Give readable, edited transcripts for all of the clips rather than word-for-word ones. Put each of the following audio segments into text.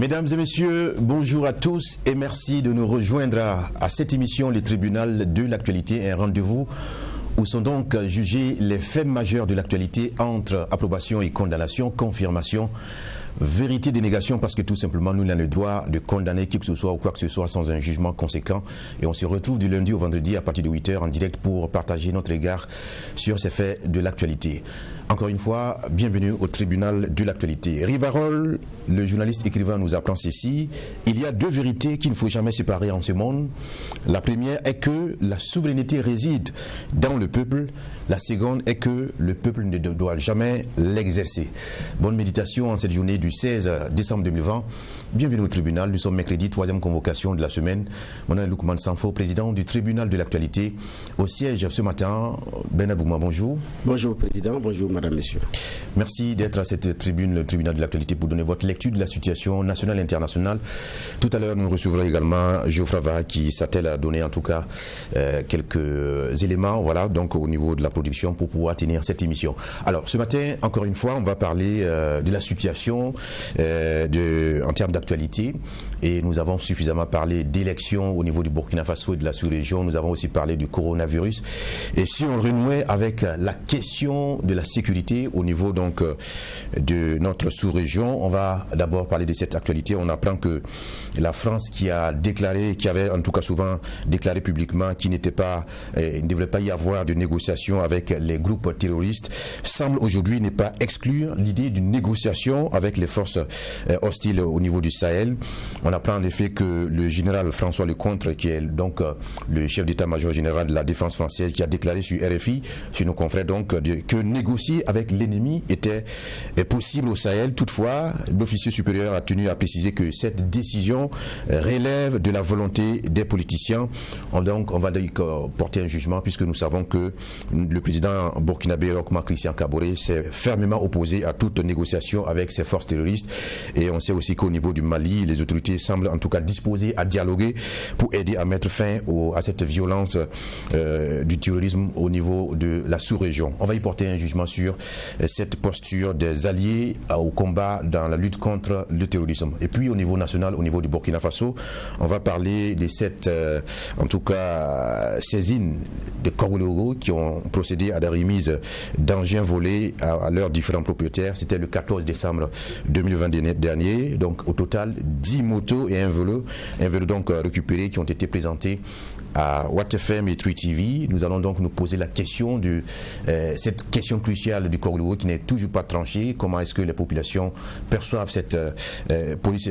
Mesdames et messieurs, bonjour à tous et merci de nous rejoindre à cette émission, le tribunal de l'actualité, un rendez-vous où sont donc jugés les faits majeurs de l'actualité entre approbation et condamnation, confirmation, vérité, dénégation, parce que tout simplement nous avons le droit de condamner qui que ce soit ou quoi que ce soit sans un jugement conséquent. Et on se retrouve du lundi au vendredi à partir de 8h en direct pour partager notre regard sur ces faits de l'actualité. Encore une fois, bienvenue au tribunal de l'actualité. Rivarol, le journaliste écrivain, nous apprend ceci. Il y a deux vérités qu'il ne faut jamais séparer en ce monde. La première est que la souveraineté réside dans le peuple. La seconde est que le peuple ne doit jamais l'exercer. Bonne méditation en cette journée du 16 décembre 2020. Bienvenue au tribunal. Nous sommes mercredi, troisième convocation de la semaine. Mon nom est Lukman Sanfo, président du tribunal de l'actualité. Au siège ce matin, Ben Abouma, bonjour. Bonjour président, bonjour madame, messieurs. Merci d'être à cette tribune, le tribunal de l'actualité, pour donner votre lecture de la situation nationale et internationale. Tout à l'heure, nous recevrons également Geoffroy Vaha qui s'attelle à donner en tout cas quelques éléments, voilà, donc au niveau de la production pour pouvoir tenir cette émission. Alors, ce matin, encore une fois, on va parler de la situation en termes d'actualité. Et nous avons suffisamment parlé d'élections au niveau du Burkina Faso et de la sous-région. Nous avons aussi parlé du coronavirus. Et si on renouait avec la question de la sécurité au niveau donc de notre sous-région, on va d'abord parler de cette actualité. On apprend que la France qui a déclaré, qui avait en tout cas souvent déclaré publiquement qu'il ne devrait pas y avoir de négociation avec les groupes terroristes, semble aujourd'hui ne pas exclure l'idée d'une négociation avec les forces hostiles au niveau du Sahel. On apprend en effet que le général François Lecontre, qui est donc le chef d'état-major général de la défense française, qui a déclaré sur RFI, sur nos confrères donc, que négocier avec l'ennemi était possible au Sahel. Toutefois, l'officier supérieur a tenu à préciser que cette décision relève de la volonté des politiciens. Donc, on va donc porter un jugement puisque nous savons que le président burkinabé Roch Marc Christian Kaboré s'est fermement opposé à toute négociation avec ces forces terroristes. Et on sait aussi qu'au niveau du Mali, les autorités semblent en tout cas disposées à dialoguer pour aider à mettre fin à cette violence du terrorisme au niveau de la sous-région. On va y porter un jugement sur cette posture des alliés au combat dans la lutte contre le terrorisme. Et puis au niveau national, au niveau du Burkina Faso, on va parler de cette, en tout cas, saisine de Korologo qui ont procédé à la remise d'engins volés à leurs différents propriétaires. C'était le 14 décembre 2020 dernier. Donc au total, 10 motos et un vélo donc récupérés qui ont été présentés à WattFM et True TV. Nous allons donc nous poser la question de cette question cruciale du Korologo qui n'est toujours pas tranchée. Comment est-ce que les populations perçoivent cette police,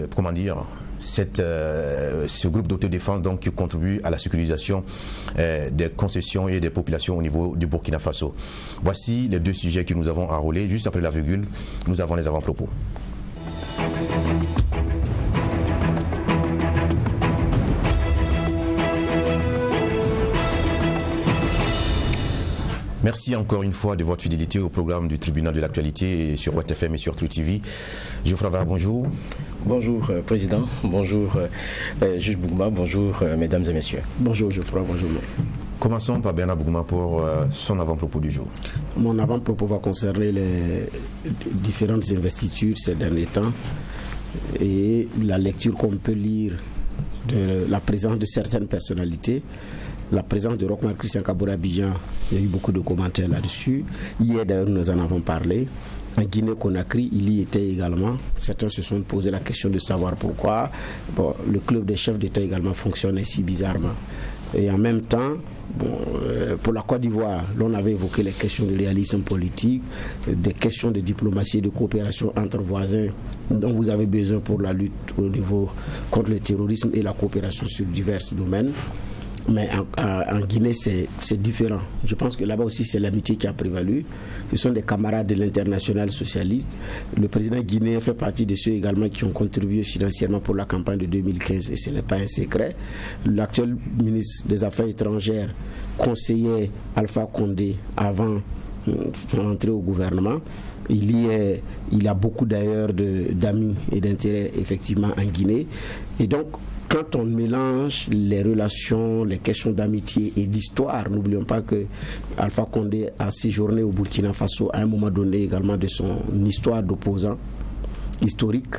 ce groupe d'autodéfense donc qui contribue à la sécurisation des concessions et des populations au niveau du Burkina Faso. Voici les deux sujets que nous avons enrôlés. Juste après la virgule, nous avons les avant-propos. Merci encore une fois de votre fidélité au programme du tribunal de l'actualité sur WattFM et sur True TV. Geoffroy Vaha, bonjour. Bonjour président, bonjour juge Bougouma, bonjour mesdames et messieurs. Bonjour Geoffroy, bonjour. Commençons par Bernard Bougouma pour son avant-propos du jour. Mon avant-propos va concerner les différentes investitures ces derniers temps et la lecture qu'on peut lire de la présence de certaines personnalités. La présence de Roch Marc Christian Kaboré à Abidjan, il y a eu beaucoup de commentaires là-dessus. Hier d'ailleurs nous en avons parlé. En Guinée-Conakry, il y était également. Certains se sont posé la question de savoir pourquoi le club des chefs d'État également fonctionne si bizarrement. Et en même temps, pour la Côte d'Ivoire, l'on avait évoqué les questions de réalisme politique, des questions de diplomatie et de coopération entre voisins dont vous avez besoin pour la lutte au niveau contre le terrorisme et la coopération sur divers domaines. Mais en Guinée, c'est différent. Je pense que là-bas aussi, c'est l'amitié qui a prévalu. Ce sont des camarades de l'international socialiste. Le président guinéen fait partie de ceux également qui ont contribué financièrement pour la campagne de 2015, et ce n'est pas un secret. L'actuel ministre des Affaires étrangères conseillait Alpha Condé avant son entrée au gouvernement. Il a beaucoup d'ailleurs d'amis et d'intérêts effectivement en Guinée. Et donc, quand on mélange les relations, les questions d'amitié et l'histoire, n'oublions pas que Alpha Condé a séjourné au Burkina Faso à un moment donné également de son histoire d'opposant historique.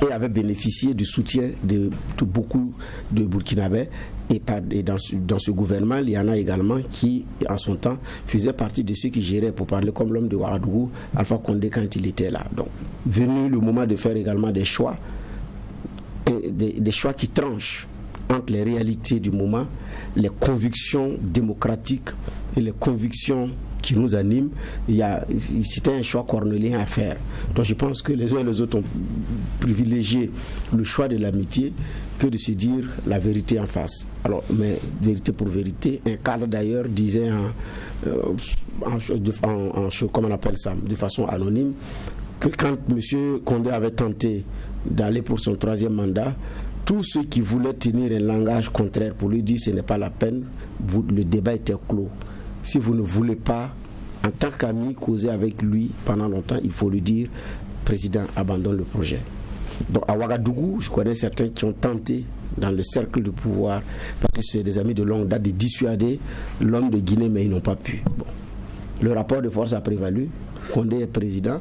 et avait bénéficié du soutien de beaucoup de Burkinabés. Et dans ce gouvernement, il y en a également qui, en son temps, faisaient partie de ceux qui géraient, pour parler comme l'homme de Ouagadougou, Alpha Condé, quand il était là. Donc, venu le moment de faire également des choix, des choix qui tranchent entre les réalités du moment, les convictions démocratiques et les convictions qui nous animent, c'était un choix cornélien à faire. Donc je pense que les uns et les autres ont privilégié le choix de l'amitié que de se dire la vérité en face. Alors, mais vérité pour vérité, un cadre d'ailleurs disait comment on appelle ça, de façon anonyme, que quand M. Condé avait tenté d'aller pour son 3e mandat, tous ceux qui voulaient tenir un langage contraire pour lui dire ce n'est pas la peine, le débat était clos. Si vous ne voulez pas, en tant qu'ami, causer avec lui pendant longtemps, il faut lui dire, président, abandonne le projet. Donc à Ouagadougou, je connais certains qui ont tenté, dans le cercle de pouvoir, parce que c'est des amis de longue date, de dissuader l'homme de Guinée, mais ils n'ont pas pu. Bon. Le rapport de force a prévalu, Condé est président,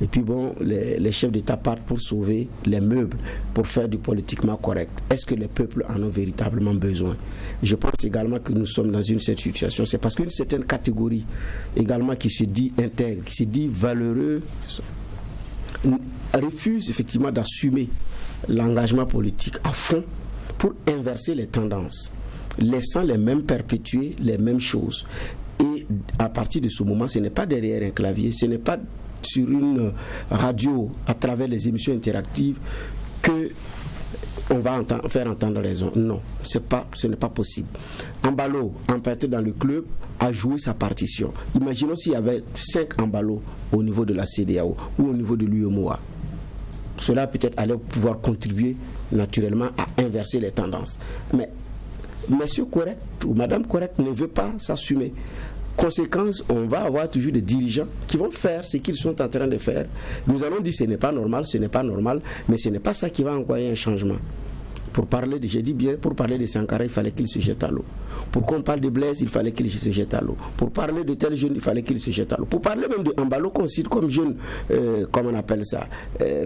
et puis bon, les chefs d'État partent pour sauver les meubles, pour faire du politiquement correct. Est-ce que les peuples en ont véritablement besoin? Je pense également que nous sommes dans cette situation. C'est parce qu'une certaine catégorie également qui se dit intègre, qui se dit valeureux, refuse effectivement d'assumer l'engagement politique à fond pour inverser les tendances, laissant les mêmes perpétuer les mêmes choses. Et à partir de ce moment, ce n'est pas derrière un clavier, ce n'est pas sur une radio à travers les émissions interactives que on va faire entendre raison. Non, ce n'est pas possible. Embalo, emprunté dans le club, a joué sa partition. Imaginons s'il y avait 5 Embalo au niveau de la CEDEAO ou au niveau de l'UEMOA. Cela peut-être allait pouvoir contribuer naturellement à inverser les tendances. Mais monsieur correct ou madame correct ne veut pas s'assumer. Conséquence, on va avoir toujours des dirigeants qui vont faire ce qu'ils sont en train de faire. Nous allons dire ce n'est pas normal, mais ce n'est pas ça qui va envoyer un changement. Pour parler de Sankara, il fallait qu'il se jette à l'eau. Pour qu'on parle de Blaise, il fallait qu'il se jette à l'eau. Pour parler de tel jeune, il fallait qu'il se jette à l'eau. Pour parler même de Embalo, qu'on cite comme jeune, comment on appelle ça,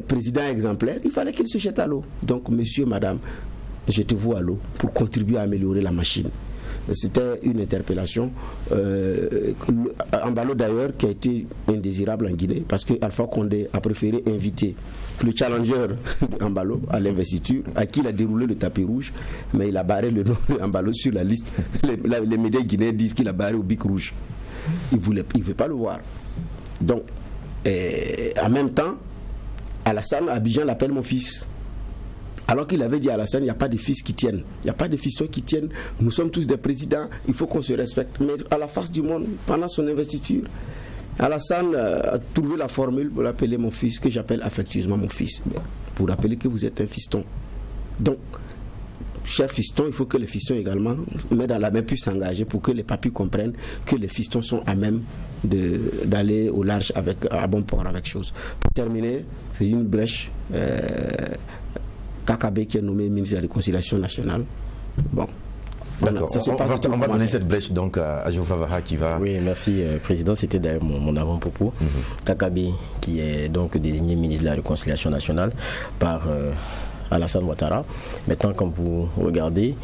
président exemplaire, il fallait qu'il se jette à l'eau. Donc, monsieur, madame, jetez-vous à l'eau pour contribuer à améliorer la machine. C'était une interpellation. Embalo d'ailleurs qui a été indésirable en Guinée parce que Alpha Condé a préféré inviter le challenger d'Embalo à l'investiture, à qui il a déroulé le tapis rouge, mais il a barré le nom d'Embalo sur la liste. Les médias guinéens disent qu'il a barré au bic rouge. Il ne veut pas le voir. Donc, en même temps, Alassane à Abidjan l'appelle mon fils. Alors qu'il avait dit à Alassane, il n'y a pas de fils qui tiennent. Il n'y a pas de fistons qui tiennent. Nous sommes tous des présidents, il faut qu'on se respecte. Mais à la face du monde, pendant son investiture, Alassane a trouvé la formule pour l'appeler mon fils, que j'appelle affectueusement mon fils. Pour rappeler que vous êtes un fiston. Donc, cher fiston, il faut que les fistons également mettent dans la main, puissent s'engager pour que les papis comprennent que les fistons sont à même d'aller au large à bon port avec chose. Pour terminer, c'est une brèche. Kakabe qui est nommé ministre de la Réconciliation nationale. Bon. D'accord. On va donner cette brèche donc à Geoffroy Vaha qui va... Oui, merci Président. C'était d'ailleurs mon avant-propos. Kakabe qui est donc désigné ministre de la Réconciliation nationale par Alassane Ouattara. Maintenant, quand vous regardez...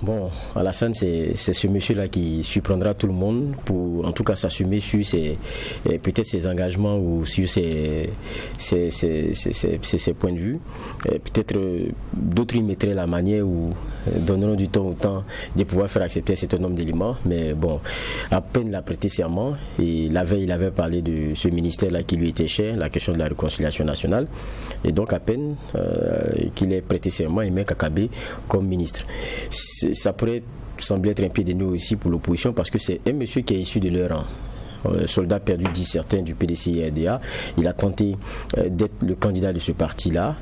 Bon, Alassane, c'est ce monsieur-là qui surprendra tout le monde pour, en tout cas, s'assumer sur peut-être ses engagements ou sur ses points de vue. Peut-être d'autres y mettraient la manière ou donneront du temps au temps de pouvoir faire accepter un certain nombre d'éléments. Mais bon, à peine il a prêté serment et la veille, il avait parlé de ce ministère-là qui lui était cher, la question de la réconciliation nationale. Et donc, à peine qu'il ait prêté serment, il met Kakabe comme ministre. Ça pourrait sembler être un pied de nez aussi pour l'opposition parce que c'est un monsieur qui est issu de leur rang. Soldat perdu, dit certains, du PDC et RDA. Il a tenté d'être le candidat de ce parti-là,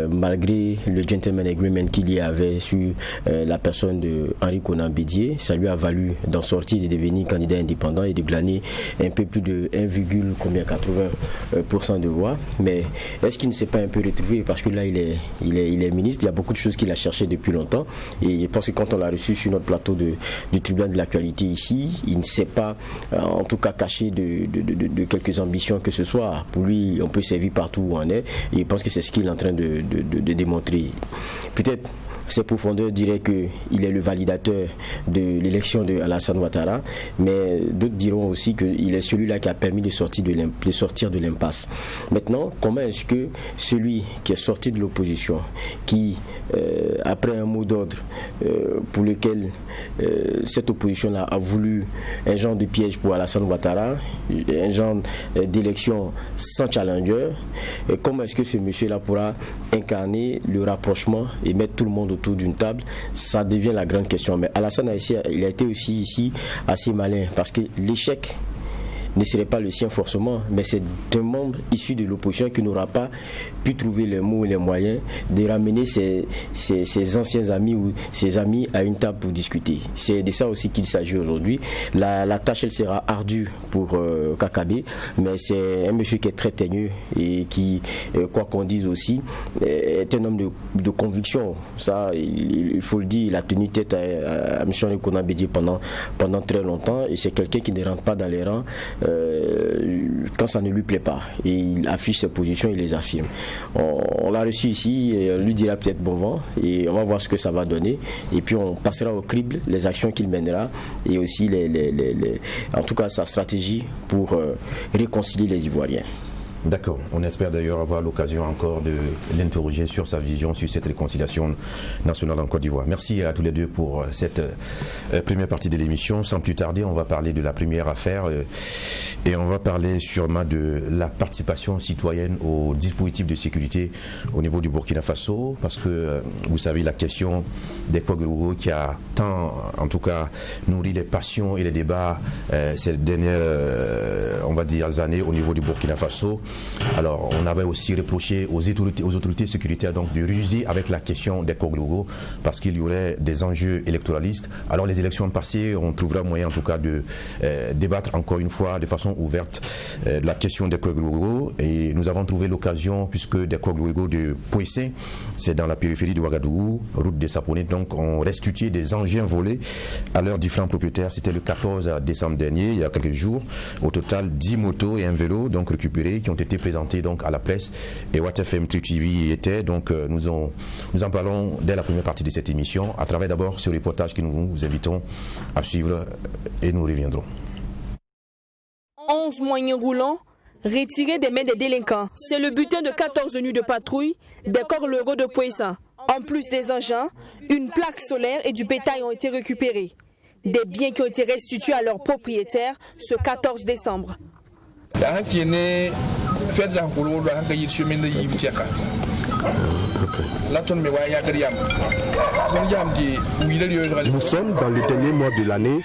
malgré le gentleman agreement qu'il y avait sur la personne de Henri Konan Bédié. Ça lui a valu d'en sortir, de devenir candidat indépendant et de glaner un peu plus de 1,80% de voix. Mais est-ce qu'il ne s'est pas un peu retrouvé parce que là il est ministre, il y a beaucoup de choses qu'il a cherché depuis longtemps et je pense que quand on l'a reçu sur notre plateau du tribunal de l'actualité ici, il ne sait pas, en tout cas caché de quelques ambitions que ce soit. Pour lui, on peut servir partout où on est, et je pense que c'est ce qu'il est en train de démontrer. Peut-être ses profondeurs diraient qu'il est le validateur de l'élection de Alassane Ouattara, mais d'autres diront aussi qu'il est celui-là qui a permis de sortir de l'impasse. Maintenant, comment est-ce que celui qui est sorti de l'opposition, qui, après un mot d'ordre pour lequel cette opposition-là a voulu un genre de piège pour Alassane Ouattara, un genre d'élection sans challenger, comment est-ce que ce monsieur-là pourra incarner le rapprochement et mettre tout le monde autour d'une table? Ça devient la grande question. Mais Alassane, il a été aussi ici assez malin, parce que l'échec ne serait pas le sien forcément, mais c'est un membre issu de l'opposition qui n'aura pas pu trouver les mots et les moyens de ramener ses anciens amis ou ses amis à une table pour discuter. C'est de ça aussi qu'il s'agit aujourd'hui. La tâche, elle sera ardue pour Kakabe, mais c'est un monsieur qui est très teigneux et qui, quoi qu'on dise aussi, est un homme de conviction. Ça, il faut le dire, il a tenu tête à M. Konabedi pendant très longtemps, et c'est quelqu'un qui ne rentre pas dans les rangs quand ça ne lui plaît pas, et il affiche ses positions, il les affirme. On l'a reçu ici, et on lui dira peut-être bon vent, et on va voir ce que ça va donner, et puis on passera au crible les actions qu'il mènera, et aussi en tout cas sa stratégie pour réconcilier les Ivoiriens. D'accord. On espère d'ailleurs avoir l'occasion encore de l'interroger sur sa vision sur cette réconciliation nationale en Côte d'Ivoire. Merci à tous les deux pour cette première partie de l'émission. Sans plus tarder, on va parler de la première affaire et on va parler sûrement de la participation citoyenne au dispositif de sécurité au niveau du Burkina Faso, parce que vous savez, la question des Koglogo qui a tant, en tout cas, nourri les passions et les débats ces dernières, on va dire, années au niveau du Burkina Faso. Alors, on avait aussi reproché aux autorités sécuritaires donc de ruser avec la question des Koglogo, parce qu'il y aurait des enjeux électoralistes. Alors, les élections passées, on trouvera moyen en tout cas de débattre encore une fois de façon ouverte de la question des Koglogo, et nous avons trouvé l'occasion, puisque des Koglogo de Poissé, c'est dans la périphérie de Ouagadougou, route des Saponés, donc on restitué des engins volés à leurs différents propriétaires. C'était le 14 décembre dernier, il y a quelques jours. Au total, 10 motos et un vélo donc récupérés, qui ont été présentés donc à la presse, et WattFM TV y était. Donc nous en parlons dès la première partie de cette émission, à travers d'abord ce reportage que nous vous invitons à suivre, et nous reviendrons. 11 moyens roulants retirés des mains des délinquants. C'est le butin de 14 nuits de patrouille des Koglogo de Poisson. En plus des engins, une plaque solaire et du bétail ont été récupérés. Des biens qui ont été restitués à leurs propriétaires ce 14 décembre. Nous sommes dans le dernier mois de l'année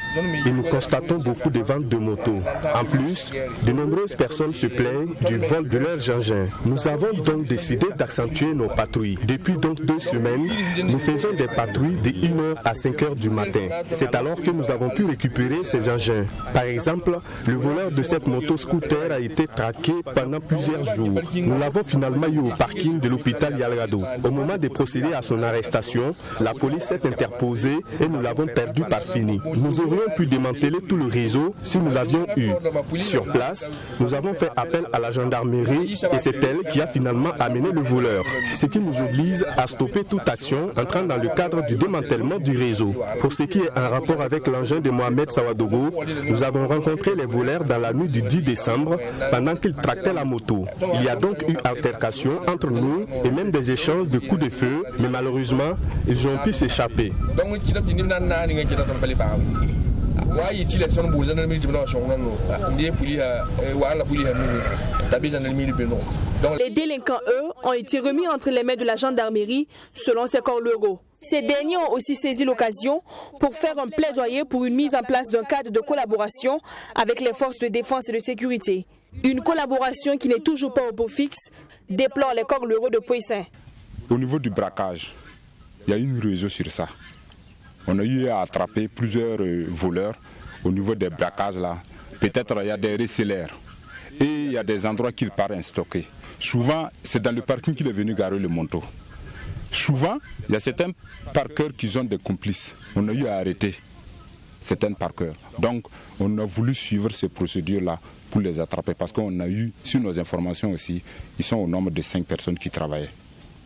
et nous constatons beaucoup de ventes de motos. En plus, de nombreuses personnes se plaignent du vol de leurs engins. Nous avons donc décidé d'accentuer nos patrouilles. Depuis donc 2 semaines, nous faisons des patrouilles de 1h à 5h du matin. C'est alors que nous avons pu récupérer ces engins. Par exemple, le voleur de cette moto scooter a été traqué pendant plusieurs jours. Nous l'avons finalement eu au parking de l'hôpital Yalgado. Au moment de procéder à son arrestation, la police s'est interposée et nous l'avons perdu par fini. Nous aurions pu démanteler tout le réseau si nous l'avions eu. Sur place, nous avons fait appel à la gendarmerie et c'est elle qui a finalement amené le voleur. Ce qui nous oblige à stopper toute action entrant dans le cadre du démantèlement du réseau. Pour ce qui est en rapport avec l'engin de Mohamed Sawadogo, nous avons rencontré les voleurs dans la nuit du 10 décembre pendant qu'ils tractaient la moto. Il y a donc eu altercation entre nous et même des échanges de coups de feu, mais malheureusement, ils ont pu s'échapper. Les délinquants, eux, ont été remis entre les mains de la gendarmerie, selon ces Koglogo. Ces derniers ont aussi saisi l'occasion pour faire un plaidoyer pour une mise en place d'un cadre de collaboration avec les forces de défense et de sécurité. Une collaboration qui n'est toujours pas au beau fixe, déplore les Koglogo de Poisson. Au niveau du braquage, il y a une réseau sur ça. On a eu à attraper plusieurs voleurs au niveau des braquages là. Peut-être il y a des receleurs et il y a des endroits qu'il part stocker. Souvent, c'est dans le parking qu'il est venu garer le manteau. Souvent, il y a certains parqueurs qui ont des complices. On a eu à arrêter. certaines par cœur. Donc on a voulu suivre ces procédures-là pour les attraper parce qu'on a eu, sur nos informations aussi, ils sont au nombre de 5 personnes qui travaillaient.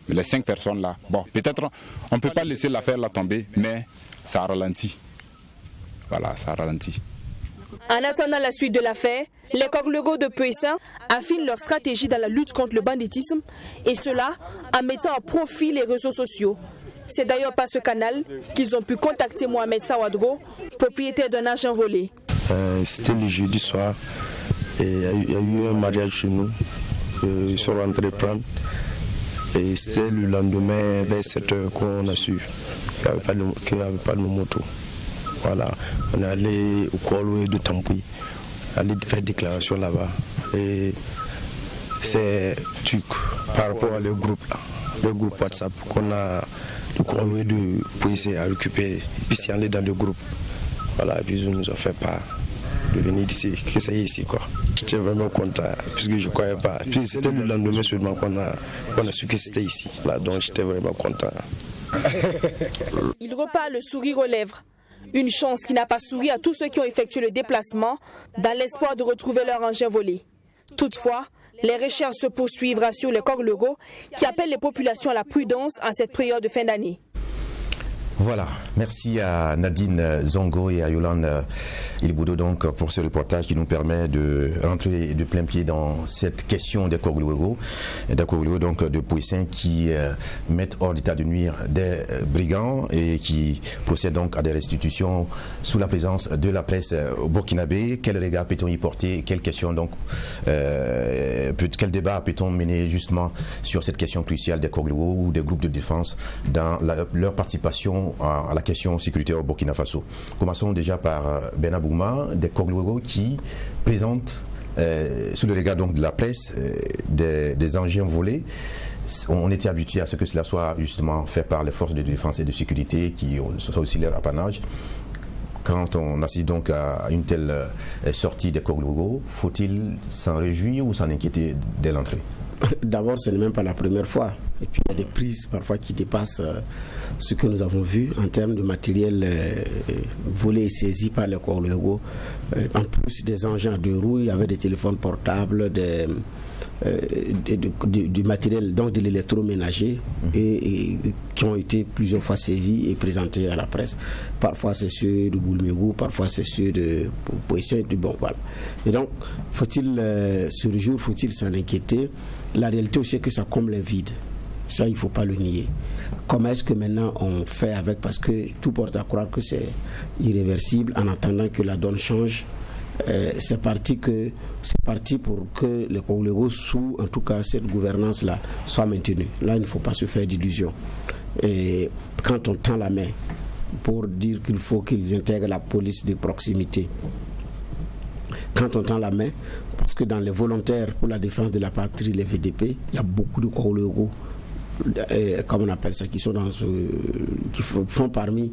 Mais les 5 personnes-là, bon, peut-être on ne peut pas laisser l'affaire là tomber, mais ça ralentit. Voilà, ça ralentit. En attendant la suite de l'affaire, les Koglogo de Peuyssin affinent leur stratégie dans la lutte contre le banditisme, et cela en mettant à profit les réseaux sociaux. C'est d'ailleurs par ce canal qu'ils ont pu contacter Mohamed Sawadro, propriétaire d'un agent volé. C'était le jeudi soir, et il y a eu un mariage chez nous. Ils sont rentrés prendre, et c'était le lendemain vers 7h qu'on a su qu'il n'y avait pas de moto. Voilà, on est allé au Koualoué de Tampouy, aller faire déclaration là-bas. Et c'est truc par rapport à le groupe WhatsApp qu'on a, le Koualoué de Peuyssin a récupéré, puis c'est allé dans le groupe. Voilà, puis ils nous ont fait part de venir d'ici, que ça y est ici quoi. J'étais vraiment content, puisque je ne croyais pas. Puis c'était le lendemain seulement qu'on a su que c'était ici. Là, donc j'étais vraiment content. Il repart le sourire aux lèvres. Une chance qui n'a pas souri à tous ceux qui ont effectué le déplacement dans l'espoir de retrouver leur engin volé. Toutefois, les recherches se poursuivent, rassurent les Koglogo qui appellent les populations à la prudence en cette période de fin d'année. Voilà, merci à Nadine Zongo et à Yolande Ilboudo donc pour ce reportage qui nous permet de rentrer de plein pied dans cette question des Koglogo donc de Peuyssin qui mettent hors d'état de nuire des brigands et qui procèdent donc à des restitutions sous la présence de la presse burkinabé. Quel regard peut-on y porter? Quelle question donc quel débat peut-on mener justement sur cette question cruciale des Koglogo ou des groupes de défense dans leur participation à la question sécuritaire au Burkina Faso. Commençons déjà par Bena Bouma, des Koglogo qui présentent sous le regard donc de la presse des engins volés. On était habitué à ce que cela soit justement fait par les forces de défense et de sécurité qui sont aussi leur apanage. Quand on assiste donc à une telle sortie des Koglogo, faut-il s'en réjouir ou s'en inquiéter dès l'entrée? D'abord, ce n'est même pas la première fois. Et puis, il y a des prises parfois qui dépassent ce que nous avons vu en termes de matériel volé et saisi par les Koglogo. En plus des engins à 2 roues, il y avait des téléphones portables, du matériel, donc de l'électroménager, et qui ont été plusieurs fois saisis et présentés à la presse. Parfois, c'est ceux de Boulmégou, parfois, c'est ceux de Peuyssin, bon, voilà. Et donc, faut-il se réjouir, faut-il s'en inquiéter? La réalité aussi, c'est que ça comble un vide. Ça, il ne faut pas le nier. Comment est-ce que maintenant on fait avec? Parce que tout porte à croire que c'est irréversible en attendant que la donne change. C'est parti pour que les Koglogo sous, en tout cas, cette gouvernance-là, soit maintenue. Là, il ne faut pas se faire d'illusions. Et quand on tend la main pour dire qu'il faut qu'ils intègrent la police de proximité, quand on tend la main, parce que dans les volontaires pour la défense de la patrie, les VDP, il y a beaucoup de Koglogo, comme on appelle ça, qui sont parmi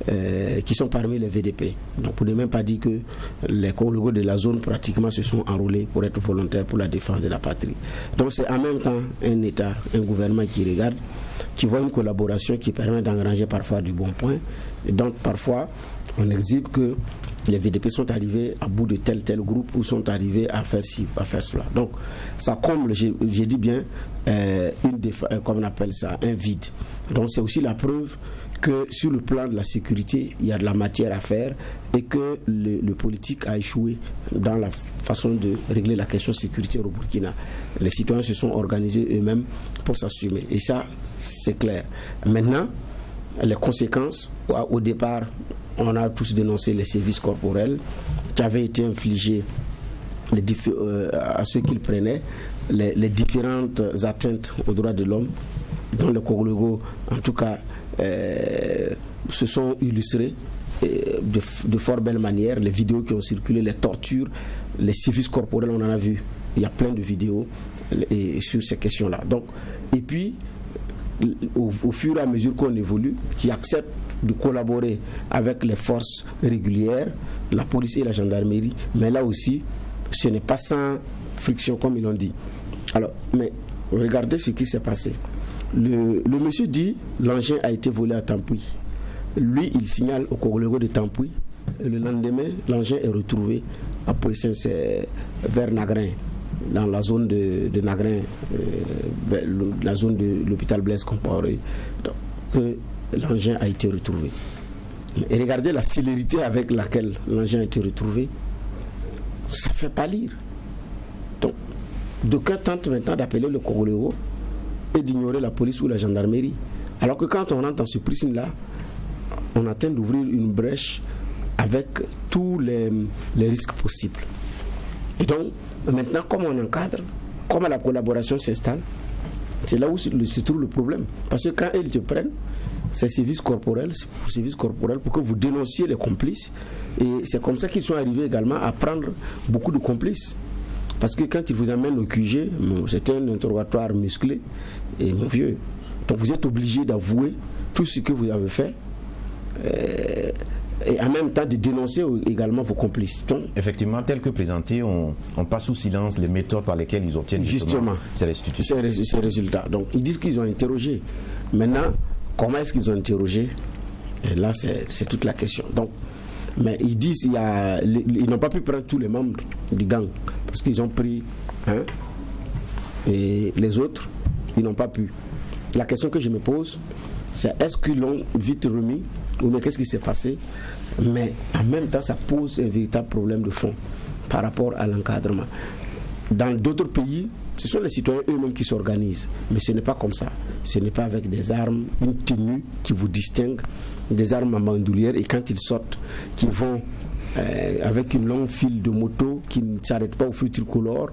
les VDP. Donc on ne même pas dit que les Koglogo de la zone pratiquement se sont enrôlés pour être volontaires pour la défense de la patrie. Donc c'est en même temps un État, un gouvernement qui regarde, qui voit une collaboration qui permet d'engranger parfois du bon point. Et donc parfois on exhibe que les VDP sont arrivés à bout de tel groupe ou sont arrivés à faire ci, à faire cela. Donc ça comble, j'ai dit bien, comme on appelle ça, un vide. Donc c'est aussi la preuve que sur le plan de la sécurité, il y a de la matière à faire et que le politique a échoué dans la façon de régler la question sécuritaire au Burkina. Les citoyens se sont organisés eux-mêmes pour s'assumer. Et ça, c'est clair. Maintenant, les conséquences, au départ, on a tous dénoncé les sévices corporels qui avaient été infligés à ceux qu'ils prenaient, les différentes atteintes aux droits de l'homme, dont les Koglogo, en tout cas, se sont illustrés de fort belle manière. Les vidéos qui ont circulé, les tortures, les sévices corporels, on en a vu. Il y a plein de vidéos sur ces questions-là. Donc, et puis, au fur et à mesure qu'on évolue, qui acceptent de collaborer avec les forces régulières, la police et la gendarmerie, mais là aussi, ce n'est pas sans friction comme ils l'ont dit. Alors, mais regardez ce qui s'est passé. Le monsieur dit l'engin a été volé à Tampouy. Lui, il signale au Koglogo de Tampouy Le lendemain, l'engin est retrouvé à Poisson, c'est vers Nagrin, dans la zone de Nagrin, la zone de l'hôpital Blaise Compaoré, que l'engin a été retrouvé. Et regardez la célérité avec laquelle l'engin a été retrouvé, ça fait pâlir. Donc, d'aucuns tentent maintenant d'appeler le Congolais et d'ignorer la police ou la gendarmerie. Alors que quand on rentre dans ce prisme-là, on atteint d'ouvrir une brèche avec tous les risques possibles. Et donc, maintenant, comme on encadre, comme la collaboration s'installe, c'est là où se trouve le problème. Parce que quand ils te prennent, c'est service corporel pour que vous dénonciez les complices. Et c'est comme ça qu'ils sont arrivés également à prendre beaucoup de complices. Parce que quand ils vous amènent au QG, c'est un interrogatoire musclé, et mon vieux, donc vous êtes obligé d'avouer tout ce que vous avez fait. Et en même temps de dénoncer également vos complices. Donc, effectivement, tel que présenté, on passe sous silence les méthodes par lesquelles ils obtiennent justement ces résultats. Donc ils disent qu'ils ont interrogé. Maintenant, comment est-ce qu'ils ont interrogé? Et là, c'est toute la question. Donc, mais ils disent ils n'ont pas pu prendre tous les membres du gang parce qu'ils ont pris et les autres, ils n'ont pas pu. La question que je me pose, c'est est-ce qu'ils l'ont vite remis ou bien qu'est-ce qui s'est passé? Mais en même temps, ça pose un véritable problème de fond par rapport à l'encadrement. Dans d'autres pays, ce sont les citoyens eux-mêmes qui s'organisent. Mais ce n'est pas comme ça. Ce n'est pas avec des armes, une tenue qui vous distingue, des armes à bandoulière, et quand ils sortent, qui vont avec une longue file de motos qui ne s'arrêtent pas au feu tricolore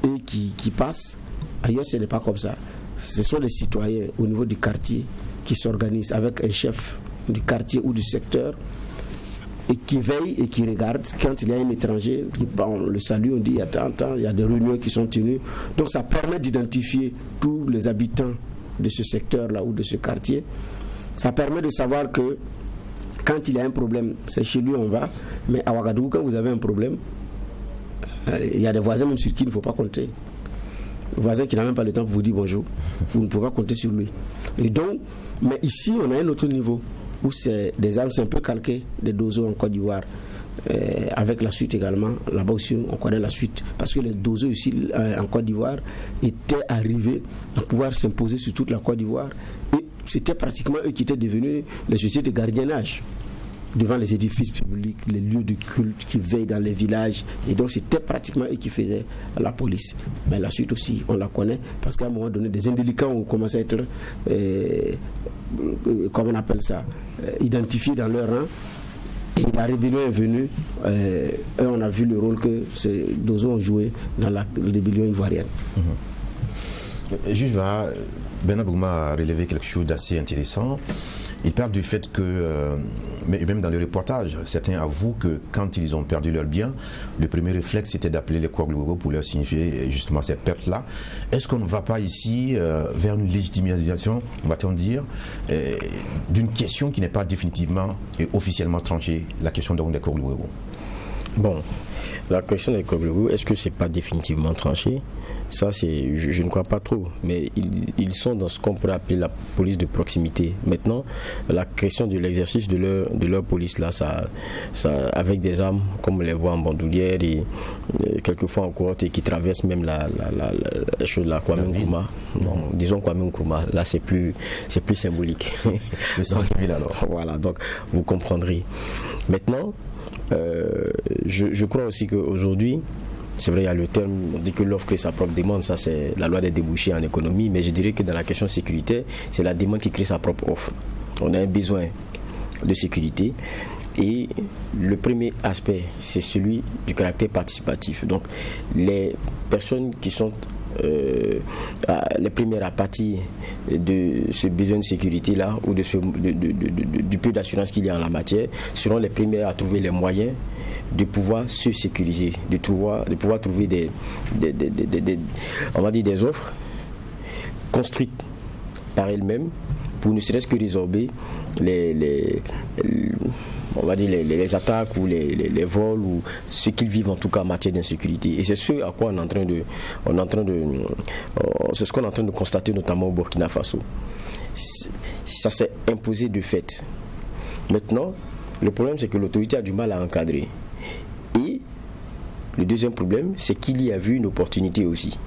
et qui passent. Ailleurs, ce n'est pas comme ça. Ce sont les citoyens au niveau du quartier qui s'organisent avec un chef du quartier ou du secteur et qui veille et qui regarde. Quand il y a un étranger, on le salue, on dit il y a tant, il y a des réunions qui sont tenues. Donc ça permet d'identifier tous les habitants de ce secteur-là ou de ce quartier. Ça permet de savoir que quand il y a un problème, c'est chez lui on va. Mais à Ouagadougou, quand vous avez un problème, il y a des voisins même sur qui il ne faut pas compter. Le voisin qui n'a même pas le temps pour vous dire bonjour, vous ne pouvez pas compter sur lui. Et donc, mais ici, on a un autre niveau où c'est des armes, c'est un peu calqué des dozos en Côte d'Ivoire. Avec la suite également, là-bas aussi, on connaît la suite. Parce que les dozos ici en Côte d'Ivoire étaient arrivés à pouvoir s'imposer sur toute la Côte d'Ivoire. Et c'était pratiquement eux qui étaient devenus les sociétés de gardiennage devant les édifices publics, les lieux de culte qui veillent dans les villages. Et donc c'était pratiquement eux qui faisaient la police. Mais la suite aussi, on la connaît, parce qu'à un moment donné, des indélicats ont commencé à être, comment on appelle ça, identifiés dans leur rang. Et la rébellion est venue, et on a vu le rôle que ces dozos ont joué dans la rébellion ivoirienne. Juge Bernard Bougouma a relevé quelque chose d'assez intéressant. Il parle du fait que, mais même dans le reportage, certains avouent que quand ils ont perdu leurs biens, le premier réflexe c'était d'appeler les Kouagoulogo pour leur signifier justement cette perte-là. Est-ce qu'on ne va pas ici vers une légitimisation, va-t-on dire, d'une question qui n'est pas définitivement et officiellement tranchée, la question donc des Kouagoulogo? Bon, la question des Kouagoulogo, est-ce que c'est pas définitivement tranché? Ça, je ne crois pas trop, mais ils sont dans ce qu'on pourrait appeler la police de proximité. Maintenant, la question de l'exercice de leur police, là, ça, avec des armes, comme on les voit en bandoulière et quelquefois en cohorte et qui traversent même la Kwame Nkrumah. Non, disons Kwame Nkrumah, là c'est plus symbolique. Le centre-ville alors. Voilà, donc vous comprendrez. Maintenant, je crois aussi qu'aujourd'hui, c'est vrai, il y a le terme, on dit que l'offre crée sa propre demande, ça c'est la loi des débouchés en économie, mais je dirais que dans la question sécuritaire, c'est la demande qui crée sa propre offre. On a un besoin de sécurité et le premier aspect, c'est celui du caractère participatif. Donc les personnes qui sont les premières à partir de ce besoin de sécurité là ou du peu d'assurance qu'il y a en la matière seront les premières à trouver les moyens de pouvoir se sécuriser, de pouvoir trouver des offres construites par elles-mêmes pour ne serait-ce que résorber les attaques ou les vols ou ce qu'ils vivent en tout cas en matière d'insécurité. Et c'est ce à quoi c'est ce qu'on est en train de constater notamment au Burkina Faso. Ça s'est imposé de fait. Maintenant, Le problème, c'est que l'autorité a du mal à encadrer. Et le deuxième problème, c'est qu'il y a vu une opportunité aussi.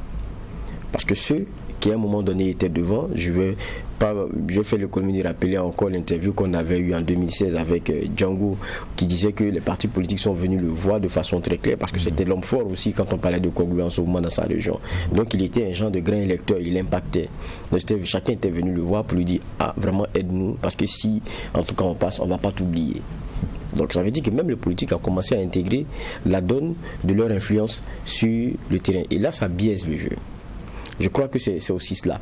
Parce que ceux qui à un moment donné étaient devant, je vais faire l'économie de rappeler encore l'interview qu'on avait eue en 2016 avec Django, qui disait que les partis politiques sont venus le voir de façon très claire, parce que c'était l'homme fort aussi quand on parlait de Koglu en ce moment dans sa région. Donc il était un genre de grain électeur, il impactait. Donc chacun était venu le voir pour lui dire vraiment aide-nous, parce que si en tout cas on passe, on ne va pas t'oublier. Donc ça veut dire que même les politiques ont commencé à intégrer la donne de leur influence sur le terrain. Et là, ça biaise le jeu. Je crois que c'est aussi cela.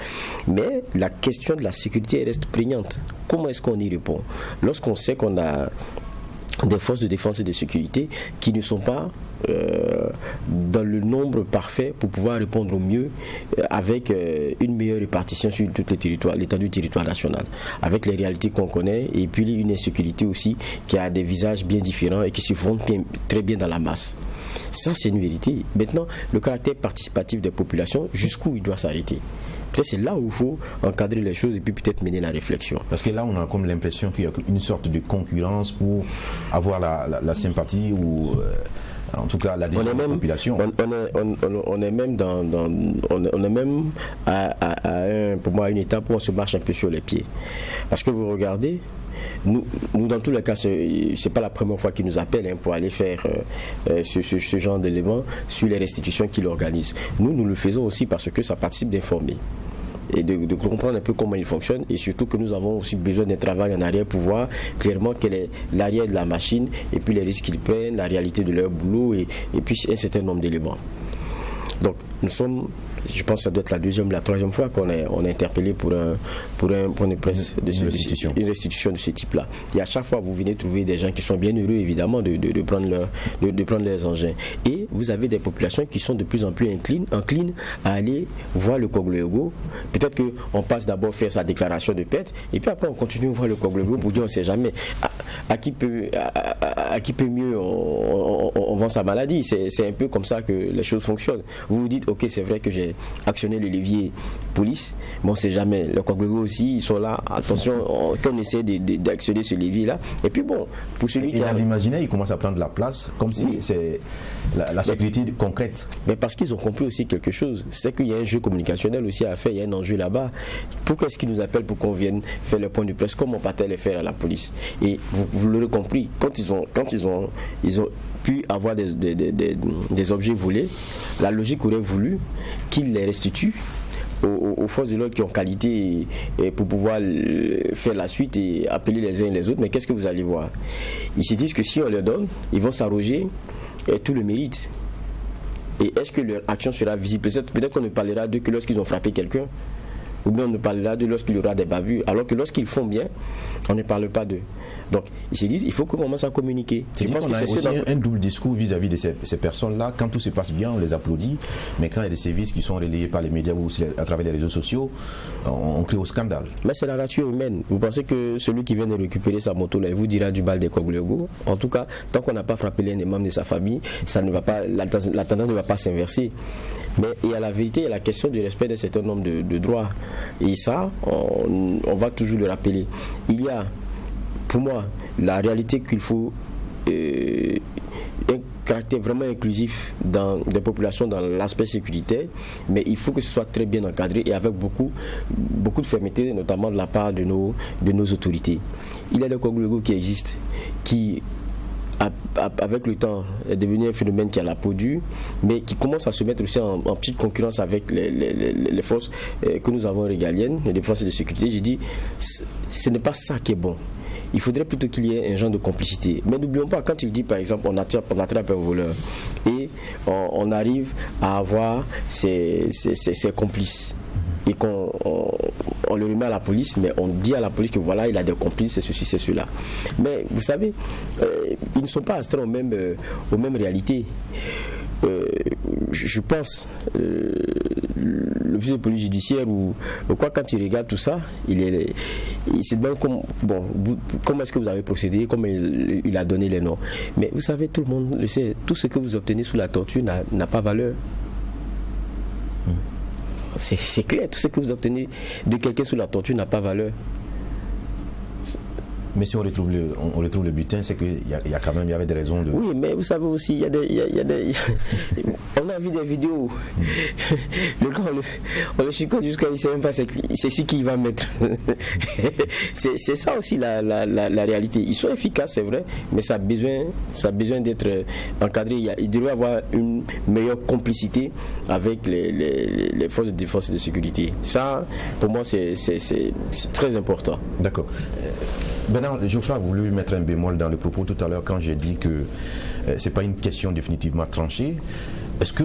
Mais la question de la sécurité reste prégnante. Comment est-ce qu'on y répond? Lorsqu'on sait qu'on a des forces de défense et de sécurité qui ne sont pas dans le nombre parfait pour pouvoir répondre au mieux avec une meilleure répartition sur tout le territoire, l'étendue du territoire national, avec les réalités qu'on connaît, et puis une insécurité aussi qui a des visages bien différents et qui se font très bien dans la masse. Ça, c'est une vérité. Maintenant, le caractère participatif des populations, jusqu'où il doit s'arrêter? Peut-être c'est là où il faut encadrer les choses et puis peut-être mener la réflexion. Parce que là, on a comme l'impression qu'il y a une sorte de concurrence pour avoir la sympathie ou en tout cas l'adhésion de la population. On est même pour moi, à une étape où on se marche un peu sur les pieds. Parce que vous regardez, nous dans tous les cas, c'est pas la première fois qu'ils nous appellent pour aller faire ce genre d'éléments sur les restitutions qu'ils organisent. Nous le faisons aussi parce que ça participe d'informer et de comprendre un peu comment ils fonctionnent, et surtout que nous avons aussi besoin d'un travail en arrière pour voir clairement quel est l'arrière de la machine et puis les risques qu'ils prennent, la réalité de leur boulot et puis un certain nombre d'éléments. Donc nous sommes, je pense que ça doit être la deuxième ou la troisième fois qu'on est interpellé pour une presse une restitution de ce type-là. Et à chaque fois, vous venez trouver des gens qui sont bien heureux, évidemment, de prendre leurs engins. Et vous avez des populations qui sont de plus en plus enclines à aller voir le Koglu-Ego. Peut-être qu'on passe d'abord faire sa déclaration de paix, et puis après on continue à voir le Koglu-Ego pour dire on ne sait jamais à qui peut mieux on vend sa maladie. C'est un peu comme ça que les choses fonctionnent. Vous vous dites, ok, c'est vrai que j'ai actionné le levier police, mais on ne sait jamais. Le Koglu aussi, ils sont là, attention, on essaie d'actionner ce levier-là. Et puis bon, pour celui qui a l'imaginaire, il commence à prendre la place, comme si c'est la sécurité concrète. Mais parce qu'ils ont compris aussi quelque chose, c'est qu'il y a un jeu communicationnel aussi à faire, il y a un enjeu là-bas. Pourquoi est-ce qu'ils nous appellent pour qu'on vienne faire le point de presse? Comment pas-t-elle le faire à la police? Et vous l'aurez compris, quand ils ont pu avoir des objets volés, la logique aurait voulu qu'ils les restituent aux forces de l'ordre qui ont qualité et pour pouvoir faire la suite et appeler les uns et les autres. Mais qu'est-ce que vous allez voir? Ils se disent que si on leur donne, ils vont s'arroger tout le mérite. Et est-ce que leur action sera visible? Peut-être qu'on ne parlera d'eux que lorsqu'ils ont frappé quelqu'un, ou bien on ne parlera d'eux lorsqu'il y aura des bavures, alors que lorsqu'ils font bien, on ne parle pas d'eux. Donc ils se disent, il faut qu'on commence à communiquer. Je pense que c'est aussi un double discours vis-à-vis de ces personnes-là. Quand tout se passe bien, on les applaudit, mais quand il y a des services qui sont relayés par les médias ou aussi à travers les réseaux sociaux, on crée au scandale. Mais c'est la nature humaine. Vous pensez que celui qui vient de récupérer sa moto, là, il vous dira du bal des Koglu-Ego? En tout cas, tant qu'on n'a pas frappé l'un des membres de sa famille, ça ne va pas, la tendance ne va pas s'inverser. Mais il y a la vérité, il y a la question du respect d'un certain nombre de droits. Et ça, on va toujours le rappeler. Il y a, pour moi, la réalité qu'il faut un caractère vraiment inclusif dans des populations dans l'aspect sécuritaire, mais il faut que ce soit très bien encadré et avec beaucoup de fermeté, notamment de la part de nos autorités. Il y a des Koglu-Ego qui existent, qui avec le temps est devenu un phénomène qui a la peau dure, mais qui commence à se mettre aussi en petite concurrence avec les forces que nous avons régaliennes, les forces de sécurité. J'ai dit, ce n'est pas ça qui est bon. Il faudrait plutôt qu'il y ait un genre de complicité. Mais n'oublions pas, quand il dit par exemple on attrape un voleur et on arrive à avoir ses complices et qu'on le remet à la police, mais on dit à la police que voilà, il a des complices, c'est ceci, c'est cela. Mais vous savez, ils ne sont pas astreints aux mêmes réalités. Je pense l'officier de police judiciaire ou quoi, quand il regarde tout ça, il c'est même comme comment est-ce que vous avez procédé, comment il a donné les noms. Mais vous savez, tout le monde le sait, tout ce que vous obtenez sous la torture n'a pas valeur. C'est clair, tout ce que vous obtenez de quelqu'un sous la torture n'a pas valeur. Mais si on retrouve le butin, c'est qu'il y avait des raisons de... Oui, mais vous savez aussi, il y a des on a vu des vidéos. Le gars, on le chicote jusqu'à il ne sait même pas c'est qui il va mettre. c'est ça aussi la réalité. Ils sont efficaces, c'est vrai, mais ça a besoin d'être encadré. Il devrait y avoir une meilleure complicité avec les forces de défense et de sécurité. Ça, pour moi, c'est très important. D'accord. Bernard, Geoffroy a voulu mettre un bémol dans le propos tout à l'heure quand j'ai dit que ce n'est pas une question définitivement tranchée. Est-ce que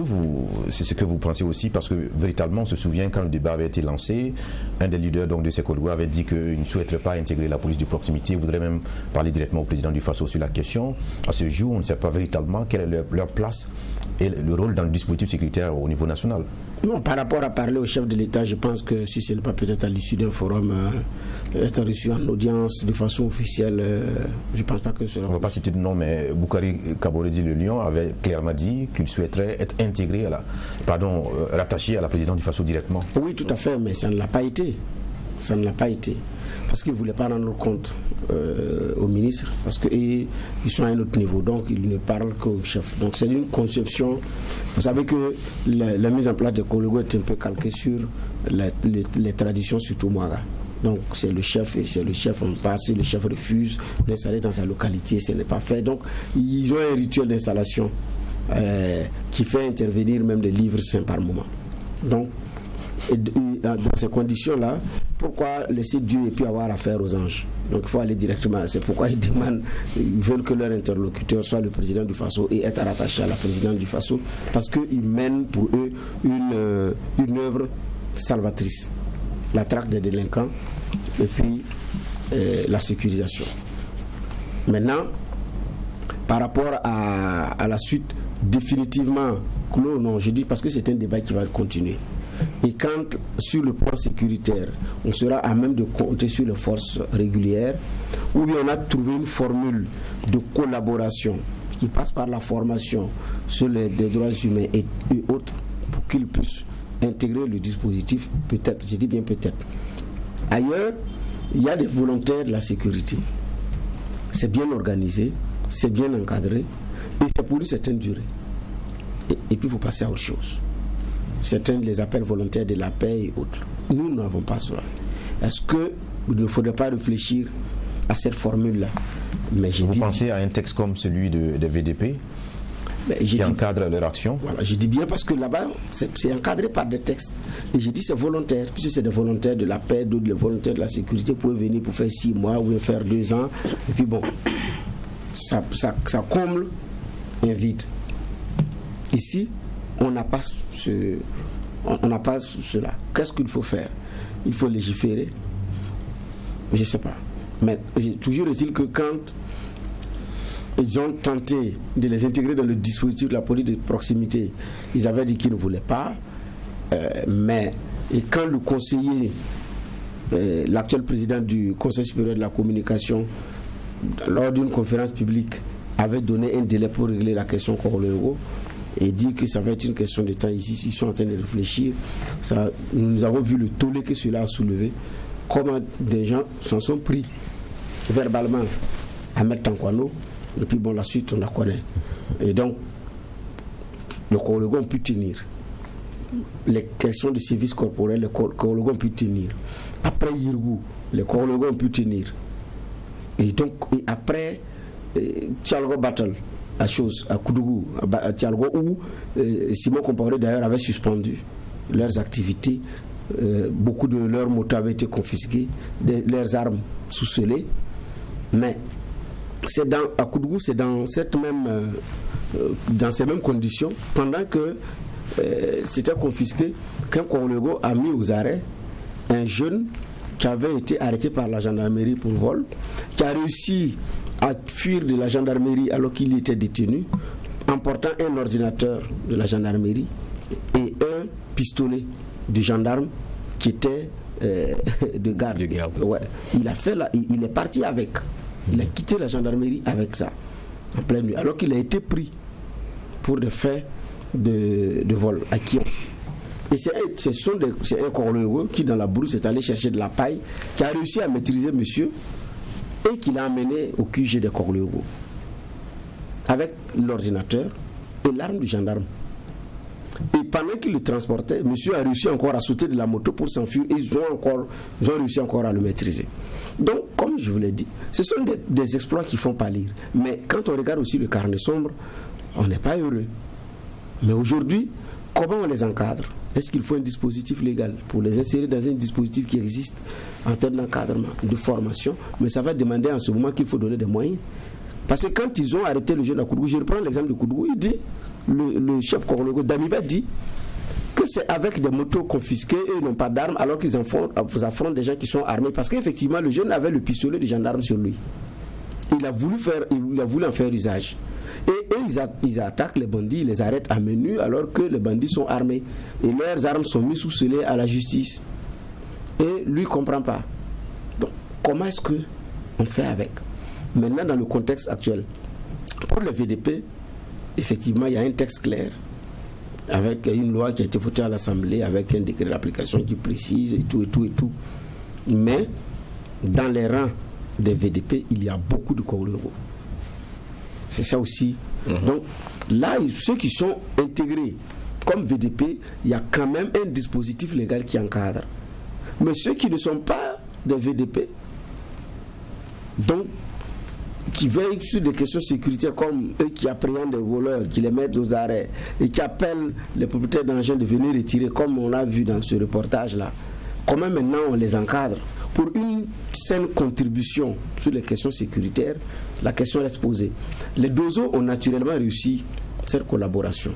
c'est ce que vous pensez aussi? Parce que véritablement, on se souvient quand le débat avait été lancé, un des leaders donc, de Sékou avait dit qu'il ne souhaiterait pas intégrer la police de proximité, il voudrait même parler directement au président du Faso sur la question. À ce jour, on ne sait pas véritablement quelle est leur place et le rôle dans le dispositif sécuritaire au niveau national. Non, par rapport à parler au chef de l'État, je pense que si ce n'est pas peut-être à l'issue d'un forum, être reçu en audience de façon officielle, je ne pense pas que cela... On ne va pas citer de nom, mais Boukari Kaboredi Le Lion avait clairement dit qu'il souhaiterait être intégré rattaché à la présidence du Faso directement. Oui, tout à fait, mais ça ne l'a pas été. Ça ne l'a pas été. Parce qu'ils ne voulaient pas rendre compte au ministre, parce qu'ils sont à un autre niveau, donc ils ne parlent qu'au chef. Donc c'est une conception. Vous savez que la mise en place de Kologo est un peu calquée sur les traditions, surtout Mouara. Donc c'est le chef, et c'est le chef, on part, si le chef refuse d'installer dans sa localité, ce n'est pas fait. Donc ils ont un rituel d'installation qui fait intervenir même des livres saints par moment. Donc, dans ces conditions-là, pourquoi laisser Dieu et puis avoir affaire aux anges? Donc il faut aller directement. C'est pourquoi ils veulent que leur interlocuteur soit le président du Faso et être rattaché à la présidente du Faso, parce qu'ils mènent pour eux une œuvre salvatrice. La traque des délinquants et puis la sécurisation. Maintenant, par rapport à la suite, définitivement clos, non, je dis parce que c'est un débat qui va continuer. Et quand, sur le plan sécuritaire, on sera à même de compter sur les forces régulières, ou bien on a trouvé une formule de collaboration qui passe par la formation sur les droits humains et autres, pour qu'ils puissent intégrer le dispositif, peut-être, je dis bien peut-être. Ailleurs, il y a des volontaires de la sécurité. C'est bien organisé, c'est bien encadré, et c'est pour une certaine durée. Et puis il faut passer à autre chose. Certains les appellent volontaires de la paix et autres. Nous n'avons pas cela. Est-ce qu'il ne faudrait pas réfléchir à cette formule-là? Vous pensez à un texte comme celui de VDP qui encadre leur action? Voilà, je dis bien parce que là-bas, c'est encadré par des textes. Et je dis c'est volontaire. Puisque c'est des volontaires de la paix, d'autres des volontaires de la sécurité, vous pouvez venir pour faire 6 mois ou faire 2 ans. Et puis bon, ça comble un vide. Ici, on n'a pas cela. Qu'est-ce qu'il faut faire? Il faut légiférer. Je ne sais pas. Mais toujours est-il que quand ils ont tenté de les intégrer dans le dispositif de la police de proximité, ils avaient dit qu'ils ne voulaient pas. Mais quand le conseiller, l'actuel président du Conseil supérieur de la communication, lors d'une conférence publique, avait donné un délai pour régler la question Korolo et dit que ça va être une question de temps. Ici, ils sont en train de réfléchir. Nous avons vu le tollé que cela a soulevé, comment des gens s'en sont pris verbalement à mettre Tankwano, et puis bon, la suite on la connaît. Et donc le Korologo ont pu tenir les questions de services corporels, les Korologo ont pu tenir. Après Yirgou, les Korologo ont pu tenir. Et donc après Tchalgo Battle, à Koudougou, à Tchalgo, où Simon Compaoré d'ailleurs avait suspendu leurs activités. Beaucoup de leurs motos avaient été confisquées, leurs armes sous-scellées. Mais à Koudougou, c'est dans ces mêmes conditions, pendant que c'était confisqué, qu'un Korologo a mis aux arrêts un jeune qui avait été arrêté par la gendarmerie pour vol, qui a réussi à fuir de la gendarmerie alors qu'il était détenu, emportant un ordinateur de la gendarmerie et un pistolet du gendarme qui était de garde. Ouais. Il est parti avec. Il a quitté la gendarmerie avec ça, en pleine nuit, alors qu'il a été pris pour des faits de vol à Kyon. Et c'est un Korologo qui, dans la brousse, est allé chercher de la paille, qui a réussi à maîtriser monsieur et qu'il a amené au QG de Korlogo avec l'ordinateur et l'arme du gendarme. Et pendant qu'il le transportait, monsieur a réussi encore à sauter de la moto pour s'enfuir et ils ont réussi encore à le maîtriser. Donc, comme je vous l'ai dit, ce sont des exploits qui font pâlir. Mais quand on regarde aussi le carnet sombre, on n'est pas heureux. Mais aujourd'hui, comment on les encadre? Est-ce qu'il faut un dispositif légal pour les insérer dans un dispositif qui existe en termes d'encadrement, de formation? Mais ça va demander en ce moment qu'il faut donner des moyens. Parce que quand ils ont arrêté le jeune à Koudougou, je reprends l'exemple de Koudougou, il dit, le chef Korlogo Damiba dit que c'est avec des motos confisquées et ils n'ont pas d'armes alors qu'ils affrontent des gens qui sont armés. Parce qu'effectivement, le jeune avait le pistolet du gendarme sur lui. Il a voulu en faire usage. Et ils attaquent les bandits, ils les arrêtent à main nue alors que les bandits sont armés. Et leurs armes sont mises sous scellé à la justice. Et lui ne comprend pas. Donc, comment est-ce qu'on fait avec? Maintenant, dans le contexte actuel, pour le VDP, effectivement, il y a un texte clair avec une loi qui a été votée à l'Assemblée, avec un décret d'application qui précise et tout. Mais, dans les rangs des VDP, il y a beaucoup de Korlogo. C'est ça aussi. Donc là, ceux qui sont intégrés comme VDP, il y a quand même un dispositif légal qui encadre. Mais ceux qui ne sont pas des VDP, donc qui veillent sur des questions sécuritaires comme eux qui appréhendent des voleurs, qui les mettent aux arrêts et qui appellent les propriétaires d'engins de venir retirer, comme on l'a vu dans ce reportage-là, comment maintenant on les encadre? Pour une saine contribution sur les questions sécuritaires, la question reste posée. Les DOSO ont naturellement réussi cette collaboration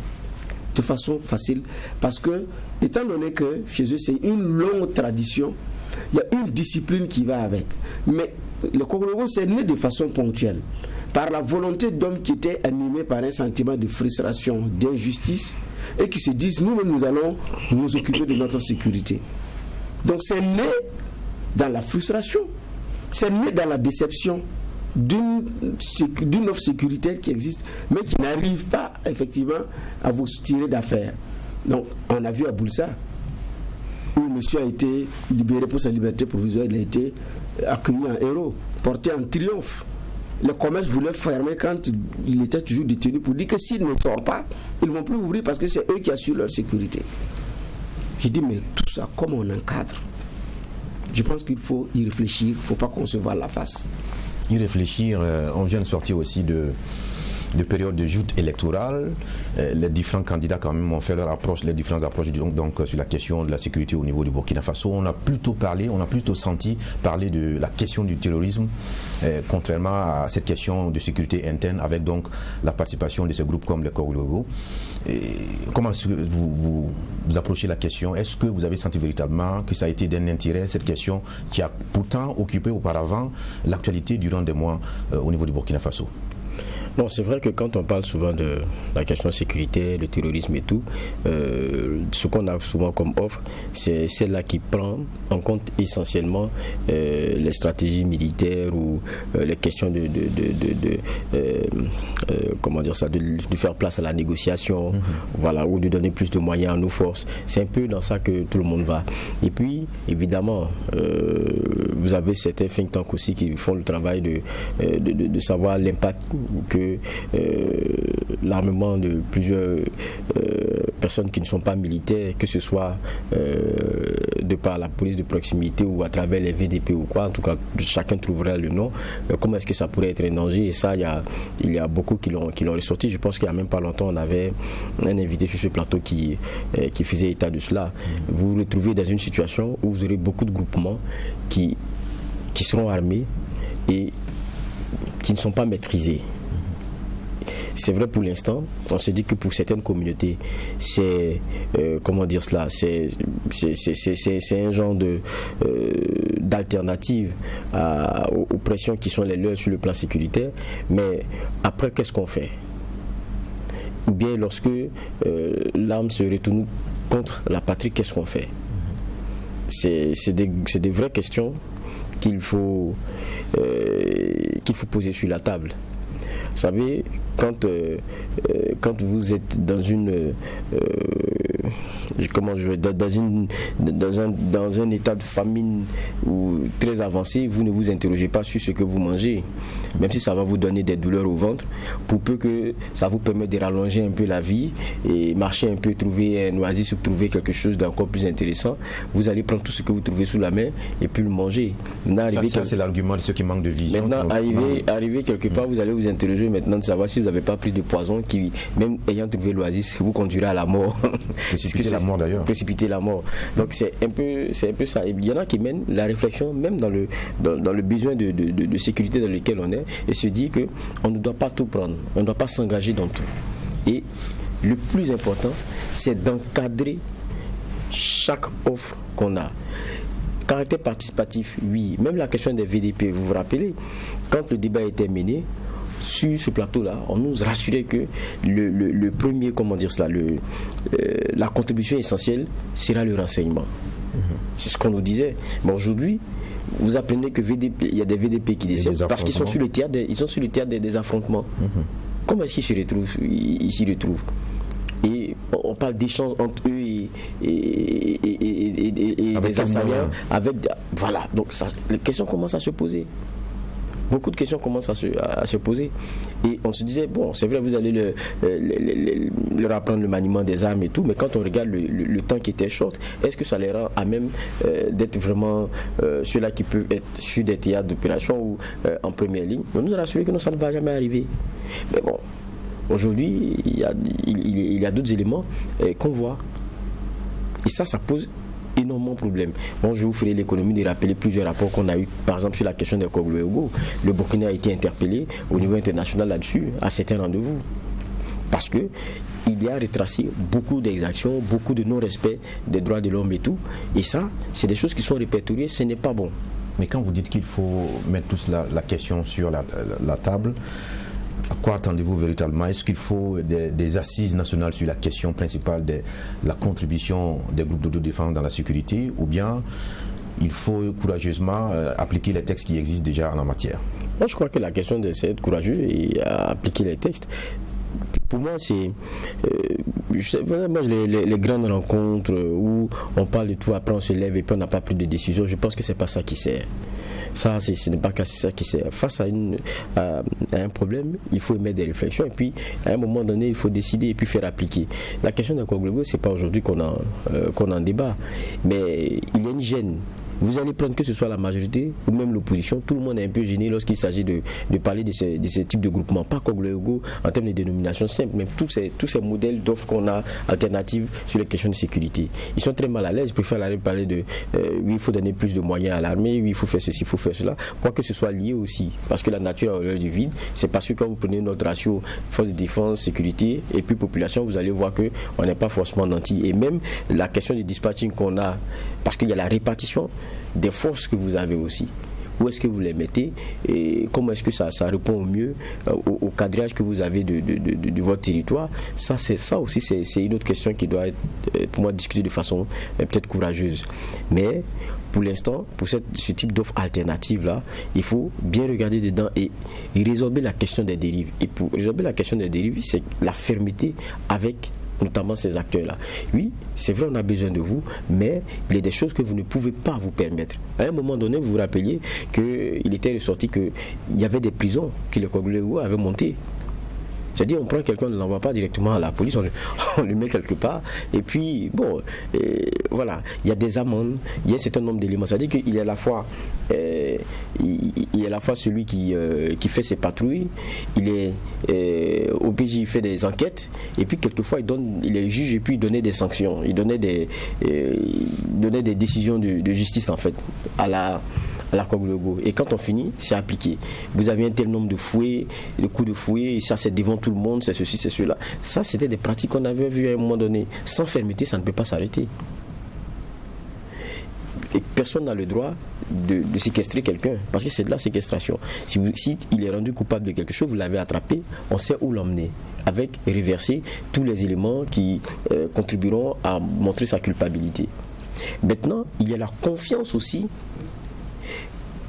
de façon facile parce que, étant donné que chez eux c'est une longue tradition, il y a une discipline qui va avec. Mais le Korlogo, c'est né de façon ponctuelle par la volonté d'hommes qui étaient animés par un sentiment de frustration, d'injustice et qui se disent nous allons nous occuper de notre sécurité. Donc c'est né dans la frustration, c'est né dans la déception d'une offre sécuritaire qui existe, mais qui n'arrive pas effectivement à vous tirer d'affaire. Donc, on a vu à Boulsa, où monsieur a été libéré pour sa liberté provisoire, il a été accueilli en héros, porté en triomphe. Le commerce voulait fermer quand il était toujours détenu pour dire que s'il ne sort pas, ils ne vont plus ouvrir parce que c'est eux qui assurent leur sécurité. J'ai dit, mais tout ça, comment on encadre? Je pense qu'il faut y réfléchir, il ne faut pas qu'on se voie la face. Y réfléchir, on vient de sortir aussi de période de joute électorale. Les différents candidats quand même ont fait leur approche, les différentes approches donc sur la question de la sécurité au niveau du Burkina Faso. On a plutôt senti parler de la question du terrorisme, contrairement à cette question de sécurité interne avec donc la participation de ces groupes comme les Korlogo. Comment est-ce que vous approchez la question? Est-ce que vous avez senti véritablement que ça a été d'un intérêt, cette question qui a pourtant occupé auparavant l'actualité durant des mois au niveau du Burkina Faso? Non, c'est vrai que quand on parle souvent de la question de sécurité, le terrorisme et tout, ce qu'on a souvent comme offre, c'est celle-là qui prend en compte essentiellement les stratégies militaires ou les questions de faire place à la négociation, voilà, ou de donner plus de moyens à nos forces. C'est un peu dans ça que tout le monde va. Et puis, évidemment, vous avez certains think tanks aussi qui font le travail de savoir l'impact que l'armement de plusieurs personnes qui ne sont pas militaires, que ce soit de par la police de proximité ou à travers les VDP ou quoi, en tout cas chacun trouverait le nom, comment est-ce que ça pourrait être un danger? Et ça, il y a beaucoup qui l'ont ressorti. Je pense qu'il n'y a même pas longtemps, on avait un invité sur ce plateau qui faisait état de cela. Vous vous retrouvez dans une situation où vous aurez beaucoup de groupements qui seront armés et qui ne sont pas maîtrisés. C'est vrai pour l'instant, on se dit que pour certaines communautés, c'est un genre d'alternative aux pressions qui sont les leurs sur le plan sécuritaire. Mais après, qu'est-ce qu'on fait? Ou bien lorsque l'arme se retourne contre la patrie, qu'est-ce qu'on fait? C'est des vraies questions qu'il faut poser sur la table. Vous savez, quand vous êtes dans une dans un état de famine très avancé, vous ne vous interrogez pas sur ce que vous mangez, même si ça va vous donner des douleurs au ventre, pour peu que ça vous permette de rallonger un peu la vie et marcher un peu, trouver un oasis ou trouver quelque chose d'encore plus intéressant, vous allez prendre tout ce que vous trouvez sous la main et puis le manger. Ça c'est l'argument de ceux qui manquent de vision. Maintenant, arriver quelque part, vous allez vous interroger maintenant de savoir si vous n'avez pas pris de poison qui, même ayant trouvé l'oasis, vous conduira à la mort. Précipiter la mort d'ailleurs. Précipiter la mort. Donc c'est un peu ça. Il y en a qui mènent la réflexion même dans le besoin de sécurité dans lequel on est et se dit qu'on ne doit pas tout prendre, on ne doit pas s'engager dans tout. Et le plus important, c'est d'encadrer chaque offre qu'on a. Caractère participatif, oui. Même la question des VDP, vous vous rappelez, quand le débat était mené, sur ce plateau-là, on nous rassurait que le premier, la contribution essentielle sera le renseignement. C'est ce qu'on nous disait. Mais aujourd'hui, vous apprenez que il y a des VDP qui décèdent parce qu'ils sont sur le théâtre des affrontements. Comment est-ce qu'ils s'y retrouvent? Et on parle d'échanges entre eux et des assaillants voilà, donc les questions commencent à se poser. Beaucoup de questions commencent à se poser. Et on se disait, bon, c'est vrai, vous allez leur apprendre le maniement des armes et tout, mais quand on regarde le temps qui était short, est-ce que ça les rend à même d'être vraiment ceux-là qui peuvent être sur des théâtres d'opération ou en première ligne? On nous a rassuré que non, ça ne va jamais arriver. Mais bon, aujourd'hui, il y a d'autres éléments qu'on voit. Et ça pose énormément de problèmes. Bon, je vous ferai l'économie de rappeler plusieurs rapports qu'on a eu, par exemple sur la question des Koglo-Ego. Le Burkina a été interpellé au niveau international là-dessus, à certains rendez-vous. Parce que il y a retracé beaucoup d'exactions, beaucoup de non-respect des droits de l'homme et tout. Et ça, c'est des choses qui sont répertoriées, ce n'est pas bon. Mais quand vous dites qu'il faut mettre toute la question sur la table, à quoi attendez-vous véritablement? Est-ce qu'il faut des assises nationales sur la question principale de la contribution des groupes d'autodéfense dans la sécurité, ou bien il faut courageusement appliquer les textes qui existent déjà en la matière? Moi, je crois que la question de c'est être courageux et appliquer les textes. Pour moi, c'est vraiment les grandes rencontres où on parle de tout, après on se lève et puis on n'a pas pris de décision. Je pense que c'est pas ça qui sert. Ça, ce n'est pas ça qui sert. Face à un problème, il faut émettre des réflexions et puis à un moment donné, il faut décider et puis faire appliquer. La question d'un Koglo, c'est pas aujourd'hui qu'on en débat, mais il y a une gêne. Vous allez prendre que ce soit la majorité ou même l'opposition, tout le monde est un peu gêné lorsqu'il s'agit de parler de ce type de groupement. Pas Koglo en termes de dénomination simple, mais tous ces modèles d'offres qu'on a alternatives sur les questions de sécurité. Ils sont très mal à l'aise, ils préfèrent aller parler de oui, il faut donner plus de moyens à l'armée, oui, il faut faire ceci, il faut faire cela, quoique ce soit lié aussi, parce que la nature a horreur du vide. C'est parce que quand vous prenez notre ratio force de défense, sécurité et puis population, vous allez voir qu'on n'est pas forcément nanti. Et même la question du dispatching qu'on a, parce qu'il y a la répartition des forces que vous avez aussi. Où est-ce que vous les mettez et comment est-ce que ça répond au mieux au cadrage que vous avez de votre territoire? Ça aussi, c'est une autre question qui doit être, pour moi, discutée de façon peut-être courageuse. Mais pour l'instant, pour ce type d'offre alternative là, il faut bien regarder dedans et résorber la question des dérives. Et pour résorber la question des dérives, c'est la fermeté avec notamment ces acteurs-là. Oui, c'est vrai, on a besoin de vous, mais il y a des choses que vous ne pouvez pas vous permettre. À un moment donné, vous vous rappeliez qu'il était ressorti qu'il y avait des prisons que le Koglo avait montées. C'est-à-dire, on prend quelqu'un, on ne l'envoie pas directement à la police, on le met quelque part, et puis, bon, voilà, il y a des amendes, il y a un certain nombre d'éléments. C'est-à-dire qu'il y a à la fois, celui qui fait ses patrouilles, il est obligé, il fait des enquêtes, et puis quelquefois, il est juge, et puis il donnait des sanctions, il donnait des décisions de justice, en fait, à la Koglo. Et quand on finit, c'est appliqué. Vous avez un tel nombre de fouets, de coups de fouet, et ça c'est devant tout le monde, c'est ceci, c'est cela. Ça, c'était des pratiques qu'on avait vues à un moment donné. Sans fermeté, ça ne peut pas s'arrêter. Et personne n'a le droit de séquestrer quelqu'un, parce que c'est de la séquestration. Si il est rendu coupable de quelque chose, vous l'avez attrapé, on sait où l'emmener, avec reverser tous les éléments qui contribueront à montrer sa culpabilité. Maintenant, il y a la confiance aussi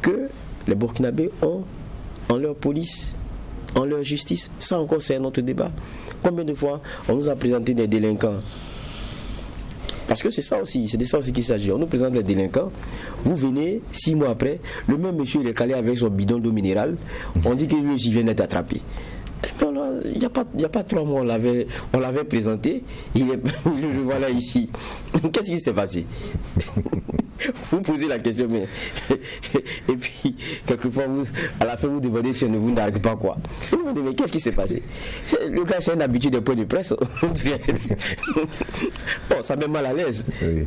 que les Burkinabés ont en leur police, en leur justice. Ça encore, c'est un autre débat. Combien de fois on nous a présenté des délinquants Parce que c'est ça aussi qu'il s'agit. On nous présente les délinquants, vous venez, 6 mois après, le même monsieur il est calé avec son bidon d'eau minérale, on dit que lui aussi vient d'être attrapé. Il n'y a pas 3 mois, on l'avait présenté, le voilà ici. Qu'est-ce qui s'est passé? Vous posez la question, mais et puis quelquefois à la fin vous demandez si on ne vous n'arrive pas quoi. Vous vous demandez mais qu'est-ce qui s'est passé? Le gars c'est une habitude des points de presse. Bon, ça met mal à l'aise. Oui.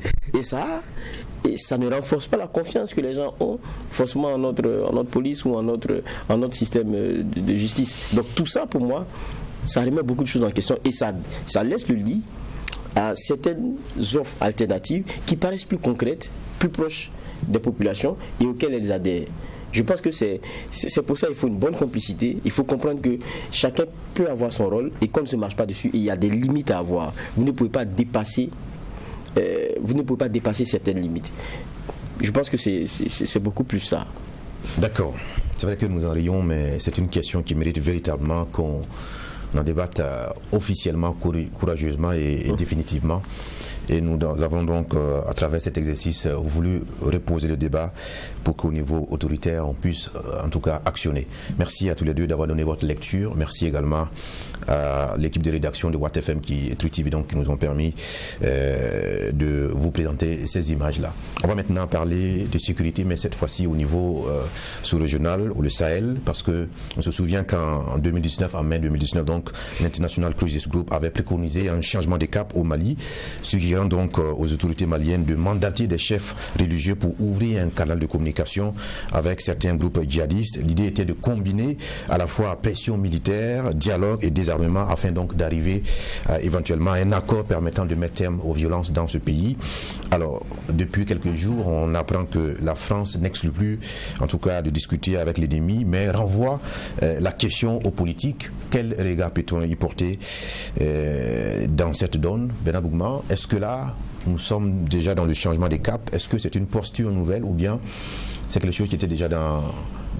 Et ça ne renforce pas la confiance que les gens ont forcément en notre police ou en notre système de justice. Donc tout ça pour moi, ça remet beaucoup de choses en question et ça laisse le lit à certaines offres alternatives qui paraissent plus concrètes, plus proches des populations et auxquelles elles adhèrent. Je pense que c'est pour ça qu'il faut une bonne complicité. Il faut comprendre que chacun peut avoir son rôle et qu'on ne se marche pas dessus, il y a des limites à avoir. Vous ne pouvez pas dépasser certaines limites. Je pense que c'est beaucoup plus ça. D'accord. C'est vrai que nous en rions, mais c'est une question qui mérite véritablement qu'on en débatte officiellement, courageusement et définitivement. Et nous avons donc, à travers cet exercice, voulu reposer le débat pour qu'au niveau autoritaire, on puisse en tout cas actionner. Merci à tous les deux d'avoir donné votre lecture. Merci également à l'équipe de rédaction de Watt FM qui nous ont permis de vous présenter ces images-là. On va maintenant parler de sécurité, mais cette fois-ci au niveau sous-régional, ou le Sahel, parce qu'on se souvient qu'en 2019, en mai 2019, donc, l'International Crisis Group avait préconisé un changement de cap au Mali, suggérant donc aux autorités maliennes de mandater des chefs religieux pour ouvrir un canal de communication avec certains groupes djihadistes. L'idée était de combiner à la fois pression militaire, dialogue et désarmement afin donc d'arriver éventuellement à un accord permettant de mettre terme aux violences dans ce pays. Alors, depuis quelques jours, on apprend que la France n'exclut plus, en tout cas, de discuter avec l'ennemi, mais renvoie la question aux politiques. Quel regard peut-on y porter dans cette donne, Bernard Bougma? Est-ce que là, nous sommes déjà dans le changement des caps? Est-ce que c'est une posture nouvelle ou bien c'est quelque chose qui était déjà dans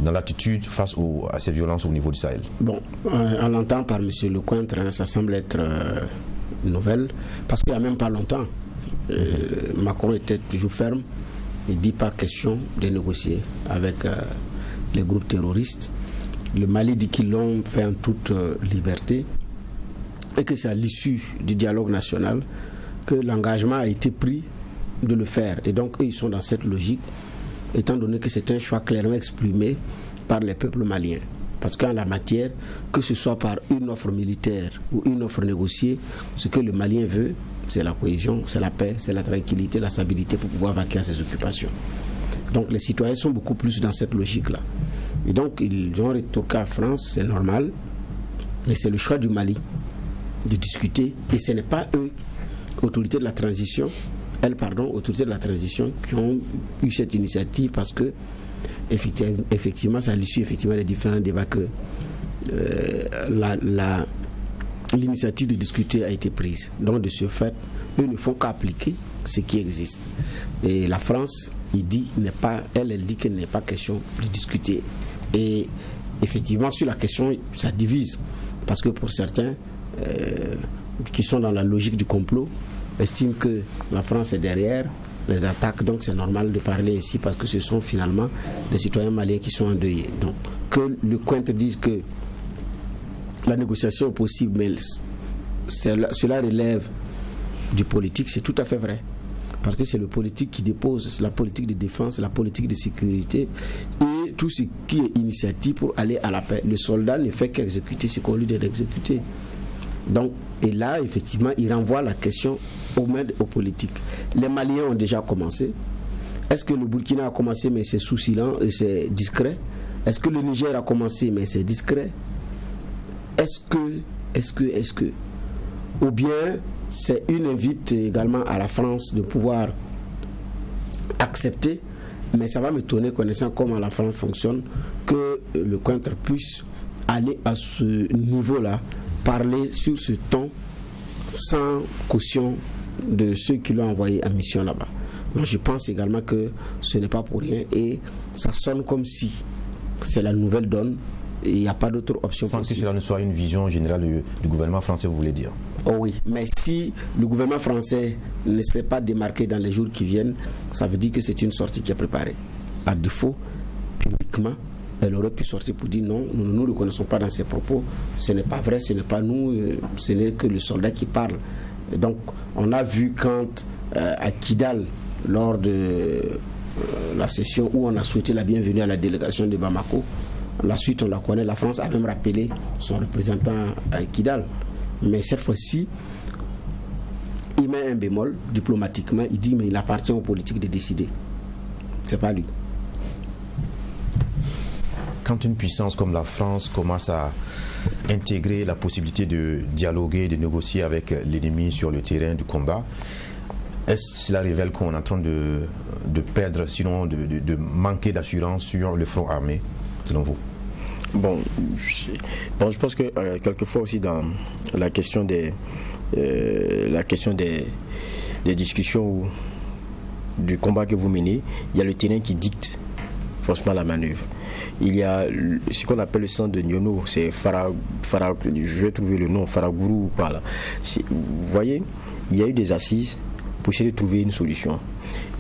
l'attitude face à ces violences au niveau du Sahel? Bon, on l'entend par M. Lecointre, ça semble être nouvelle, parce qu'il n'y a même pas longtemps, Macron était toujours ferme, il dit pas question de négocier avec les groupes terroristes. Le Mali dit qu'ils l'ont fait en toute liberté et que c'est à l'issue du dialogue national que l'engagement a été pris de le faire. Et donc, eux, ils sont dans cette logique, étant donné que c'est un choix clairement exprimé par les peuples maliens. Parce qu'en la matière, que ce soit par une offre militaire ou une offre négociée, ce que le Malien veut, c'est la cohésion, c'est la paix, c'est la tranquillité, la stabilité pour pouvoir vaquer à ses occupations. Donc, les citoyens sont beaucoup plus dans cette logique-là. Et donc, ils ont retourné à France, c'est normal, mais c'est le choix du Mali de discuter. Et ce n'est pas eux, autorités de la transition, autorités de la transition, qui ont eu cette initiative parce que, effectivement, c'est à l'issue des différents débats que l'initiative de discuter a été prise. Donc, de ce fait, eux ne font qu'appliquer ce qui existe. Et la France, elle dit qu'il n'est pas question de discuter. Et effectivement, sur la question, ça divise. Parce que pour certains qui sont dans la logique du complot, estiment que la France est derrière les attaques, donc c'est normal de parler ici parce que ce sont finalement des citoyens maliens qui sont endeuillés. Donc, que le Cointre dise que la négociation est possible, mais cela relève du politique, c'est tout à fait vrai. Parce que c'est le politique qui dépose la politique de défense, la politique de sécurité et tout ce qui est initiative pour aller à la paix. Le soldat ne fait qu'exécuter ce qu'on lui dit d'exécuter. Donc, et là, effectivement, il renvoie la question aux politiques. Les Maliens ont déjà commencé. Est-ce que le Burkina a commencé, mais c'est sous silence et c'est discret? Est-ce que le Niger a commencé, mais c'est discret? Est-ce que ou bien c'est une invite également à la France de pouvoir accepter, mais ça va m'étonner, connaissant comment la France fonctionne, que le Cointre puisse aller à ce niveau-là, parler sur ce ton sans caution de ceux qui l'ont envoyé en mission là-bas. Moi, je pense également que ce n'est pas pour rien et ça sonne comme si c'est la nouvelle donne et il n'y a pas d'autre option sans possible. que cela ne soit une vision générale du gouvernement français, vous voulez dire? Oh oui, mais si le gouvernement français ne s'est pas démarqué dans les jours qui viennent, ça veut dire que c'est une sortie qui est préparée. À défaut, publiquement, elle aurait pu sortir pour dire non, nous ne nous reconnaissons pas dans ses propos, ce n'est pas vrai, ce n'est pas nous, ce n'est que le soldat qui parle. Et donc, on a vu quand à Kidal, lors de la session où on a souhaité la bienvenue à la délégation de Bamako, la suite on la connaît, la France a même rappelé son représentant à Kidal. Mais cette fois-ci, il met un bémol diplomatiquement, il dit mais il appartient aux politiques de décider. C'est pas lui. Quand une puissance comme la France commence à intégrer la possibilité de dialoguer, de négocier avec l'ennemi sur le terrain du combat, est-ce que cela révèle qu'on est en train de perdre, sinon de manquer d'assurance sur le front armé, selon vous? Bon, je pense que quelquefois aussi dans la question des discussions ou du combat que vous menez, il y a le terrain qui dicte franchement la manœuvre. Il y a ce qu'on appelle le centre de Nyono, c'est je vais trouver le nom, Faragourou ou quoi là. Vous voyez, il y a eu des assises pour essayer de trouver une solution.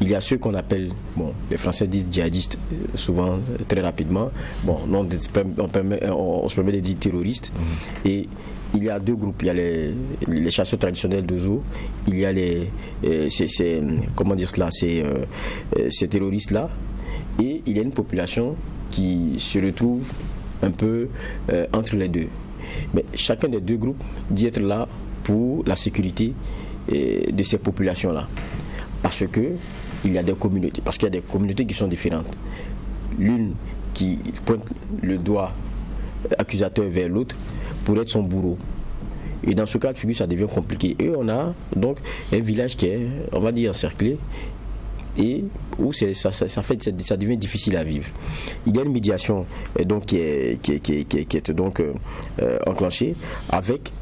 Il y a ceux qu'on appelle, bon, les Français disent djihadistes, souvent très rapidement. Bon, non, on se permet de dire terroristes. Et il y a deux groupes. Il y a les chasseurs traditionnels de zoo. Il y a comment dire cela, ces terroristes-là. Et il y a une population qui se retrouve un peu entre les deux. Mais chacun des deux groupes dit être là pour la sécurité de ces populations-là. Parce que il y a des communautés, parce qu'il y a des communautés qui sont différentes. L'une qui pointe le doigt accusateur vers l'autre pour être son bourreau. Et dans ce cas de figure, ça devient compliqué. Et on a donc un village qui est, on va dire, encerclé, et où ça devient difficile à vivre. Il y a une médiation donc, qui est donc enclenchée avec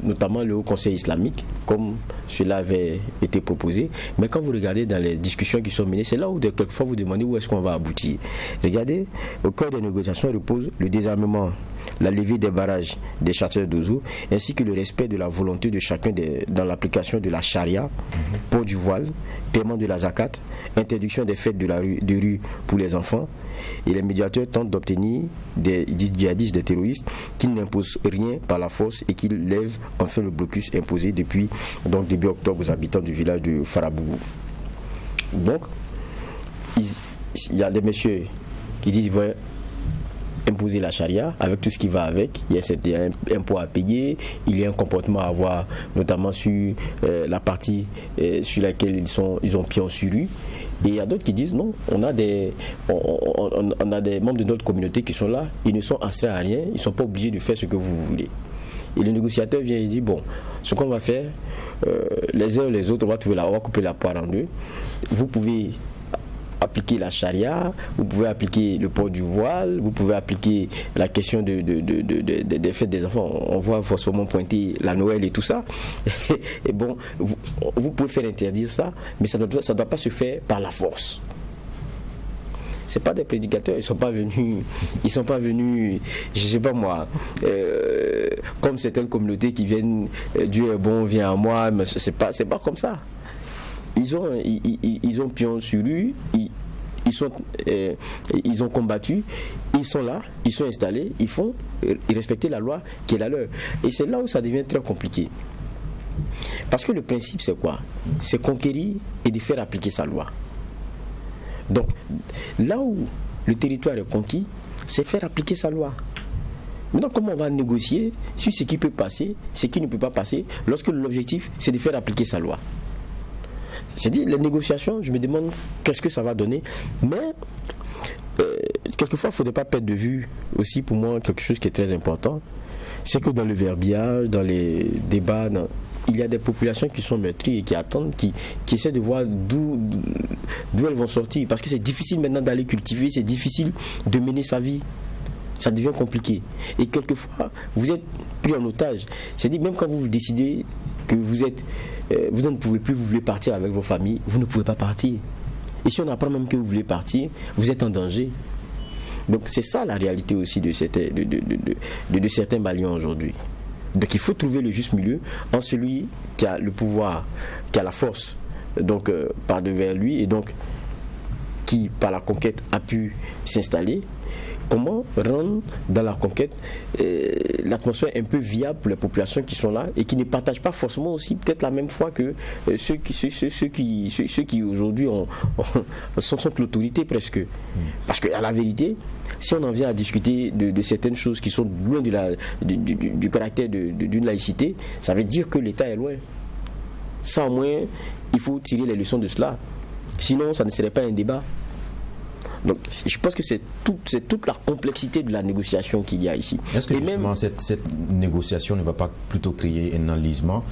notamment le Haut Conseil islamique, comme cela avait été proposé. Mais quand vous regardez dans les discussions qui sont menées, c'est là où quelquefois vous demandez où est-ce qu'on va aboutir. Regardez, au cœur des négociations repose le désarmement, la levée des barrages des chasseurs d'oiseaux, ainsi que le respect de la volonté de chacun dans l'application de la charia, port du voile, paiement de la zakat, interdiction des fêtes de rue pour les enfants. Et les médiateurs tentent d'obtenir des djihadistes, des terroristes, qui n'imposent rien par la force et qui lèvent enfin le blocus imposé depuis donc début octobre aux habitants du village de Farabougou. Donc, il y a des messieurs qui disent qu'ils vont imposer la charia avec tout ce qui va avec. Il y a un impôt à payer, il y a un comportement à avoir, notamment sur la partie sur laquelle ils ont pion sur rue. Et il y a d'autres qui disent non, on a des membres de notre communauté qui sont là, ils ne sont astreints à rien, ils ne sont pas obligés de faire ce que vous voulez. Et le négociateur vient et dit bon, ce qu'on va faire, les uns et les autres, on va couper la poire en deux. Vous pouvez appliquer la charia, vous pouvez appliquer le port du voile, vous pouvez appliquer la question des fêtes des enfants. On voit forcément pointer la Noël et tout ça. Et bon, vous pouvez faire interdire ça, mais ça ne doit pas se faire par la force. C'est pas des prédicateurs, ils sont pas venus, je sais pas moi, comme certaines communautés qui viennent, Dieu est bon, viens à moi, mais c'est pas comme ça. Ils ont pion sur lui, ils ont combattu, ils sont là, ils sont installés, ils respectent la loi qui est la leur. Et c'est là où ça devient très compliqué. Parce que le principe c'est quoi? C'est conquérir et de faire appliquer sa loi. Donc là où le territoire est conquis, c'est faire appliquer sa loi. Maintenant, comment on va négocier sur ce qui peut passer, ce qui ne peut pas passer, lorsque l'objectif c'est de faire appliquer sa loi? J'ai dit, les négociations, je me demande qu'est-ce que ça va donner. Mais, quelquefois, il ne faudrait pas perdre de vue aussi, pour moi, quelque chose qui est très important. C'est que dans le verbiage, dans les débats, il y a des populations qui sont meurtries et qui attendent, qui essaient de voir d'où elles vont sortir. Parce que c'est difficile maintenant d'aller cultiver, c'est difficile de mener sa vie. Ça devient compliqué. Et quelquefois, vous êtes pris en otage. C'est-à-dire, même quand vous décidez que vous ne pouvez plus, vous voulez partir avec vos familles, vous ne pouvez pas partir. Et si on apprend même que vous voulez partir, vous êtes en danger. Donc c'est ça la réalité aussi de certains Maliens aujourd'hui. Donc il faut trouver le juste milieu en celui qui a le pouvoir, qui a la force, donc par devers lui, et donc qui par la conquête a pu s'installer. Comment rendre dans la conquête l'atmosphère un peu viable pour les populations qui sont là et qui ne partagent pas forcément aussi peut-être la même foi que ceux qui aujourd'hui sont l'autorité presque. Parce qu'à la vérité, si on en vient à discuter de certaines choses qui sont loin du caractère d'une laïcité, ça veut dire que l'État est loin. Ça au moins, il faut tirer les leçons de cela. Sinon, ça ne serait pas un débat. Donc je pense que c'est toute la complexité de la négociation qu'il y a ici. Est-ce que justement cette négociation ne va pas plutôt créer un enlisement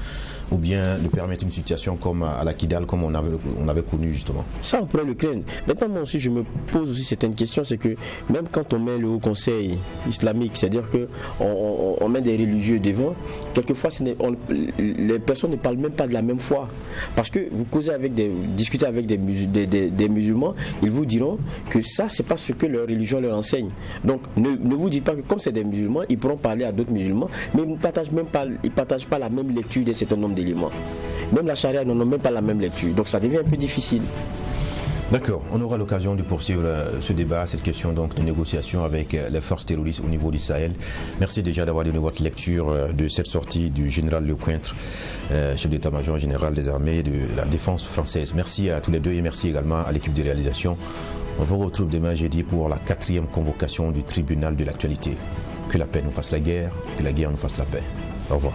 ou bien de permettre une situation comme à la Kidal, comme on avait connu justement? Ça, on pourrait le craindre. Maintenant, moi aussi, je me pose aussi certaines questions, c'est que même quand on met le Haut Conseil islamique, c'est-à-dire qu'on met des religieux devant, quelquefois, les personnes ne parlent même pas de la même foi. Parce que vous discutez avec des musulmans, ils vous diront que ça, c'est pas ce que leur religion leur enseigne. Donc, ne vous dites pas que comme c'est des musulmans, ils pourront parler à d'autres musulmans, mais ils ne partagent pas la même lecture d'un certain nombre d'éléments. Même la charia n'ont même pas la même lecture. Donc ça devient un peu difficile. D'accord, on aura l'occasion de poursuivre ce débat, cette question donc de négociation avec les forces terroristes au niveau du Sahel. Merci déjà d'avoir donné votre lecture de cette sortie du général Lecointre, chef d'état-major général des armées de la défense française. Merci à tous les deux et merci également à l'équipe de réalisation. On vous retrouve demain jeudi pour la 4e convocation du tribunal de l'actualité. Que la paix nous fasse la guerre, que la guerre nous fasse la paix. Au revoir.